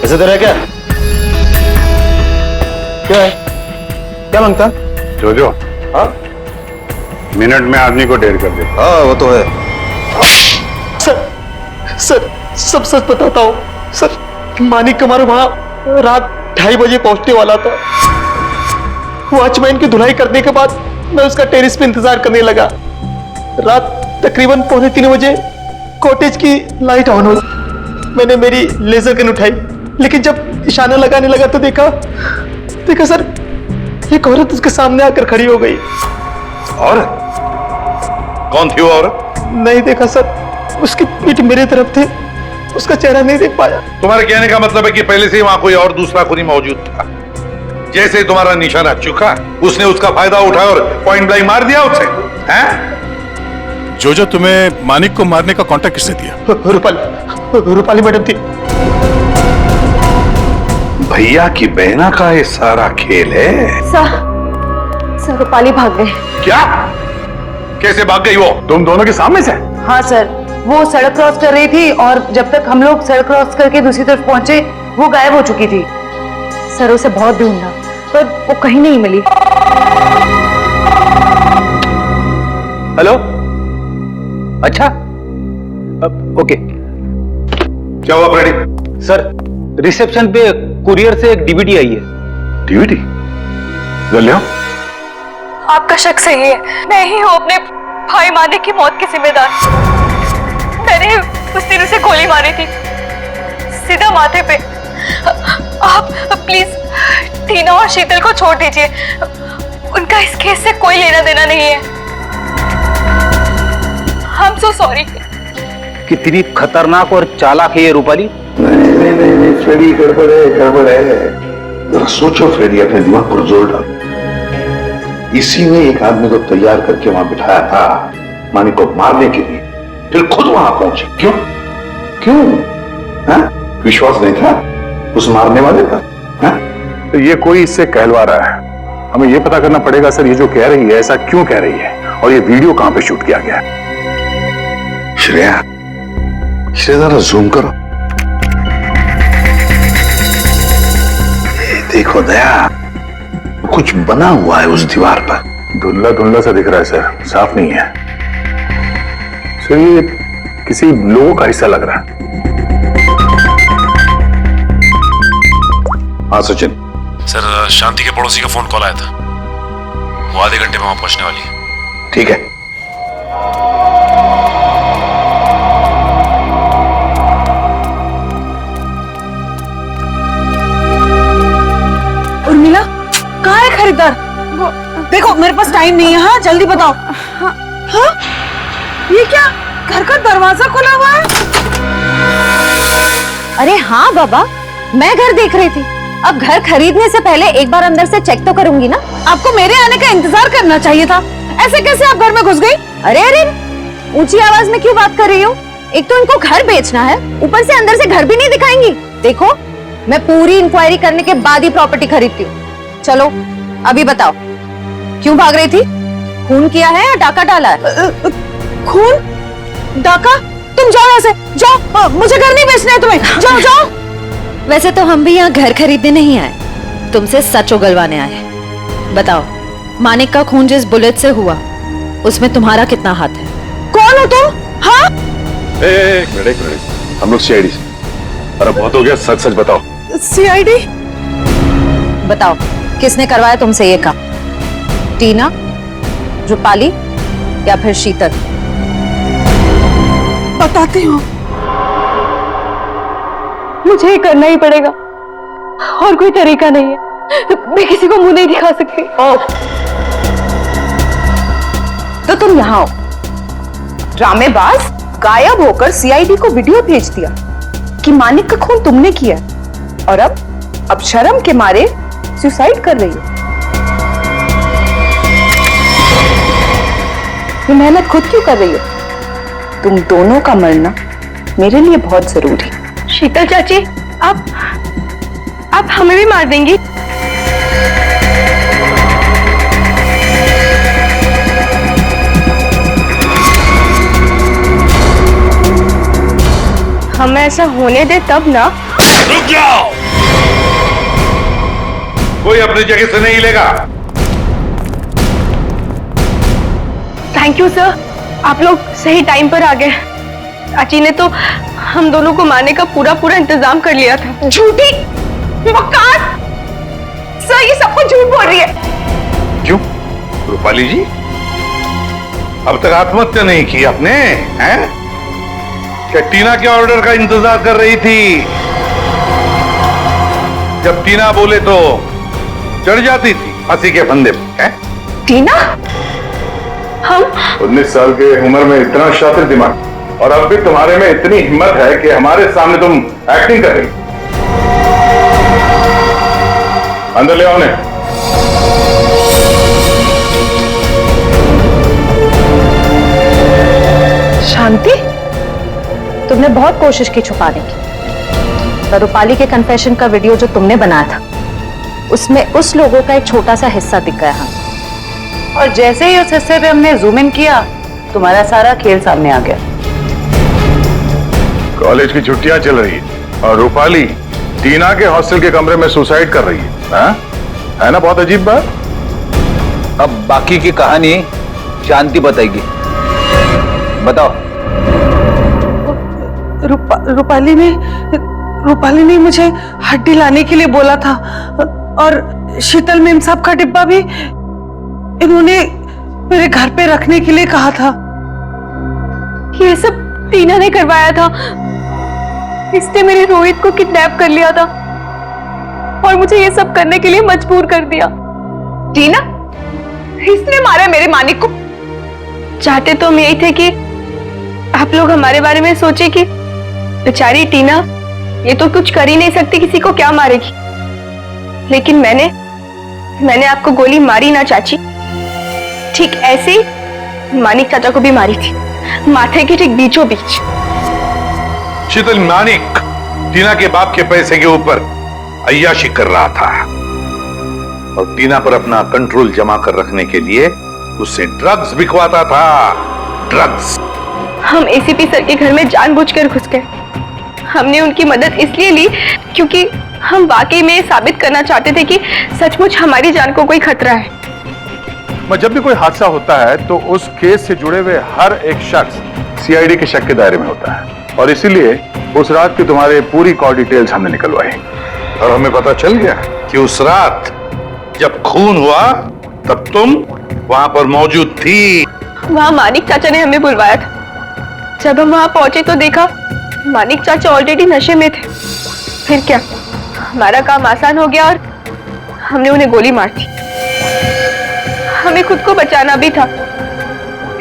ऐसे तेरा क्या? क्या है? क्या मांगता? जोजो, हाँ? मिनट में आदमी को ढेर कर दे। हाँ वो तो है। सर, सब सच बताता हूँ। सर, मानिक कुमार वहां रात 2:30 बजे पहुंचने वाला था। वॉचमैन की धुलाई करने के बाद मैं उसका टेरिस पे इंतजार करने लगा। रात तकरीबन 2:45 बजे कॉटेज की लाइट ऑन हुई। मैंने मेरी लेजर गन उठाई, लेकिन जब निशाना लगाने लगा तो देखा सर, एक औरत उसके सामने आकर खड़ी हो गई। औरत? कौन थी वो औरत? नहीं देखा सर, उसकी पीठ मेरे तरफ थी, उसका चेहरा नहीं देख पाया। तुम्हारे कहने का मतलब है कि पहले से ही वहां कोई और दूसरा खूनी मौजूद था। जैसे ही तुम्हारा निशाना चुका, उसने उसका फायदा उठाया और पॉइंट ब्लैंक मार दिया उसे, हैं? जोजो, तुम्हें मानिक को मारने का कॉन्ट्रैक्ट किसने दिया? रूपाली मैडम थी। भैया की बहना का ये सारा खेल है। सर, रूपाली भाग गए। क्या? कैसे भाग गई वो? तुम दोनों के सामने से? हाँ सर, वो सड़क क्रॉस कर रही थी और जब तक हम लोग सड़क क्रॉस करके दूसरी तरफ पहुंचे, वो गायब हो चुकी थी। सर, उसे बहुत ढूंढा पर वो कहीं नहीं मिली। हेलो, अच्छा, ओके। क्या हुआ फ्रेडी? सर, रिसेप्शन पे कुरियर से एक डीवीडी आई है। डीवीडी? ले आओ। आपका शक सही है, मैं ही हूँ अपने भाई मानिक की मौत की जिम्मेदार। मैंने उस दिन उसे गोली मारी थी, सीधा माथे पे। आप प्लीज टीना और शीतल को छोड़ दीजिए, उनका इस केस से कोई लेना देना नहीं है। I'm so sorry। कितनी खतरनाक और चालाक है ये रूपाली। नहीं, फ्रेडी गड़बड़ है। जरा सोचो फ्रेडी, अपने दिमाग पर जोर डालो। इसी ने एक आदमी को तैयार करके वहां बिठाया था मानिक को मारने के लिए, फिर खुद वहां पहुंचे। क्यों? हाँ? विश्वास नहीं था उस मारने वाले का? हाँ? तो ये कोई इससे कहलवा रहा है। हमें ये पता करना पड़ेगा सर, ये जो कह रही है ऐसा क्यों कह रही है, और ये वीडियो कहां पे शूट किया गया है। श्रेया, जरा जूम करो। देखो दया, कुछ बना हुआ है उस दीवार पर। धुंधला धुंधला सा दिख रहा है सर, साफ नहीं है सर। ये किसी लोगों का हिस्सा लग रहा है। हाँ सचिन। सर, शांति के पड़ोसी का फोन कॉल आया था, वो आधे घंटे में वहां पहुंचने वाली है। ठीक है। उर्मिला, कहाँ है खरीदार? देखो मेरे पास टाइम नहीं है। हाँ जल्दी बताओ। हाँ, ये क्या, घर का दरवाजा खुला हुआ है? अरे हाँ बाबा, मैं घर देख रही थी। अब घर खरीदने से पहले एक बार अंदर से चेक तो करूंगी ना। आपको मेरे आने का इंतजार करना चाहिए था। ऐसे कैसे आप घर में घुस गई? अरे अरे, ऊंची आवाज में क्यों बात कर रही हो? एक तो इनको घर बेचना है, ऊपर से अंदर से घर भी नहीं दिखाएंगी। देखो, मैं पूरी इंक्वायरी करने के बाद ही प्रॉपर्टी खरीदती हूँ। चलो अभी बताओ, क्यों भाग रही थी? खून किया है या डाका डाला है? खून? डाका? तुम जाओ यहाँ से, जाओ। मुझे घर नहीं बेचना है तुम्हें, जाओ जाओ। वैसे तो हम भी यहाँ घर खरीदने नहीं आए, तुमसे सच उगलवाने आए। बताओ, मानिक का खून जिस बुलेट से हुआ, उसमें तुम्हारा कितना हाथ है? कौन हो तुम? हाँ? एक मिनट, हम लोग सीआईडी से। अरे बहुत हो गया, सच सच बताओ। सीआईडी? बताओ, किसने करवाया तुमसे ये काम? टीना, रूपाली या फिर शीतल? बताती हूँ, मुझे ये करना ही पड़ेगा, और कोई तरीका नहीं है। मैं किसी को मुंह नहीं दिखा सकती। तो तुम यहाँ हो, ड्रामेबाज, गायब होकर सीआईडी को वीडियो भेज दिया कि मानिक का खून तुमने किया, और अब शर्म के मारे सुसाइड कर रही हो। ये मेहनत खुद क्यों कर रही हो? तुम दोनों का मरना मेरे लिए बहुत जरूरी है। शीतल चाची, आप हमें भी मार देंगी? हमें ऐसा होने दे तब ना। रुक जाओ, कोई अपनी जगह से नहीं हिलेगा। थैंक यू सर, आप लोग सही टाइम पर आ गए। चाची ने तो हम दोनों को मारने का पूरा इंतजाम कर लिया था। झूठी मक्कार! सर, ये सब कुछ झूठ बोल रही है। क्यों रूपाली जी, अब तक आत्महत्या नहीं की आपने? हैं? क्या टीना के ऑर्डर का इंतजार कर रही थी? जब टीना बोले तो चढ़ जाती थी फांसी के फंदे पे। हैं? टीना? हम 19 साल के उम्र में इतना शातिर दिमाग, और अब भी तुम्हारे में इतनी हिम्मत है कि हमारे सामने तुम एक्टिंग कर रही। अंदर ले आओ। शांति, तुमने बहुत कोशिश की छुपाने की, पर रूपाली के कन्फेशन का वीडियो जो तुमने बनाया था, उसमें उस लोगों का एक छोटा सा हिस्सा दिख गया हमें। और जैसे ही उस हिस्से पे हमने जूम इन किया, तुम्हारा सारा खेल सामने आ गया। कॉलेज की छुट्टियां चल रही है और रूपाली टीना के हॉस्टल के कमरे में सुसाइड कर रही है। हाँ? है ना बहुत अजीब बात? अब बाकी की कहानी शांति बताएगी। बताओ। रूपाली ने मुझे हड्डी लाने के लिए बोला था, और शीतल मेम साहब का डिब्बा भी इन्होंने मेरे घर पे रखने के लिए कहा था। ये सब टीना ने करवाया था। इसने मेरे रोहित को किडनैप कर लिया था और मुझे ये सब करने के लिए मजबूर कर दिया। टीना? इसने मारा मेरे मानिक को? चाहते तो हम यही थे कि आप लोग हमारे बारे में सोचे कि बेचारी टीना ये तो कुछ कर ही नहीं सकती, किसी को क्या मारेगी। लेकिन मैंने आपको गोली मारी ना चाची, ठीक ऐसे ही मानिक चाचा को भी मारी थी, माथे के ठीक बीचों बीच। शीतल, मानिक टीना के बाप के पैसे के ऊपर अय्याशी कर रहा था। और टीना पर अपना कंट्रोल जमा कर रखने के लिए उससे ड्रग्स बिकवाता था। ड्रग्स। हम एसीपी सर के घर में जानबूझकर घुस गए। हमने उनकी मदद इसलिए ली क्योंकि हम वाकई में साबित करना चाहते थे कि सचमुच हमारी जान को कोई खतरा है। जब भी कोई हादसा होता है तो उस केस से जुड़े हुए हर एक शख्स सीआईडी के शक के दायरे में होता है, और इसीलिए उस रात की तुम्हारे पूरी कॉल डिटेल्स हमने निकलवाई और हमें पता चल गया कि उस रात जब खून हुआ तब तुम वहां पर मौजूद थी। वहां मानिक चाचा ने हमें बुलवाया था। जब हम वहां पहुंचे तो देखा मानिक चाचा ऑलरेडी नशे में थे। फिर क्या, हमारा काम आसान हो गया और हमने उन्हें गोली मार दी। हमें खुद को बचाना भी था,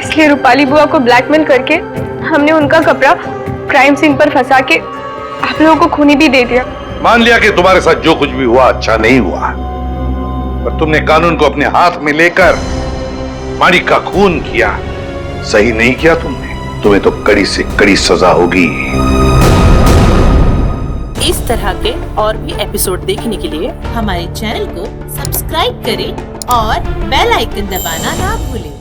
इसलिए रूपाली बुआ को ब्लैकमेल करके हमने उनका कपड़ा क्राइम सीन पर फंसा के आप लोगों को खूनी भी दे दिया। मान लिया कि तुम्हारे साथ जो कुछ भी हुआ अच्छा नहीं हुआ, पर तुमने कानून को अपने हाथ में लेकर मानिक का खून किया। सही नहीं किया तुमने। तुम्हें तो कड़ी से कड़ी सजा होगी। इस तरह के और भी एपिसोड देखने के लिए हमारे चैनल को सब्सक्राइब करें और बेल आइकन दबाना ना भूलें।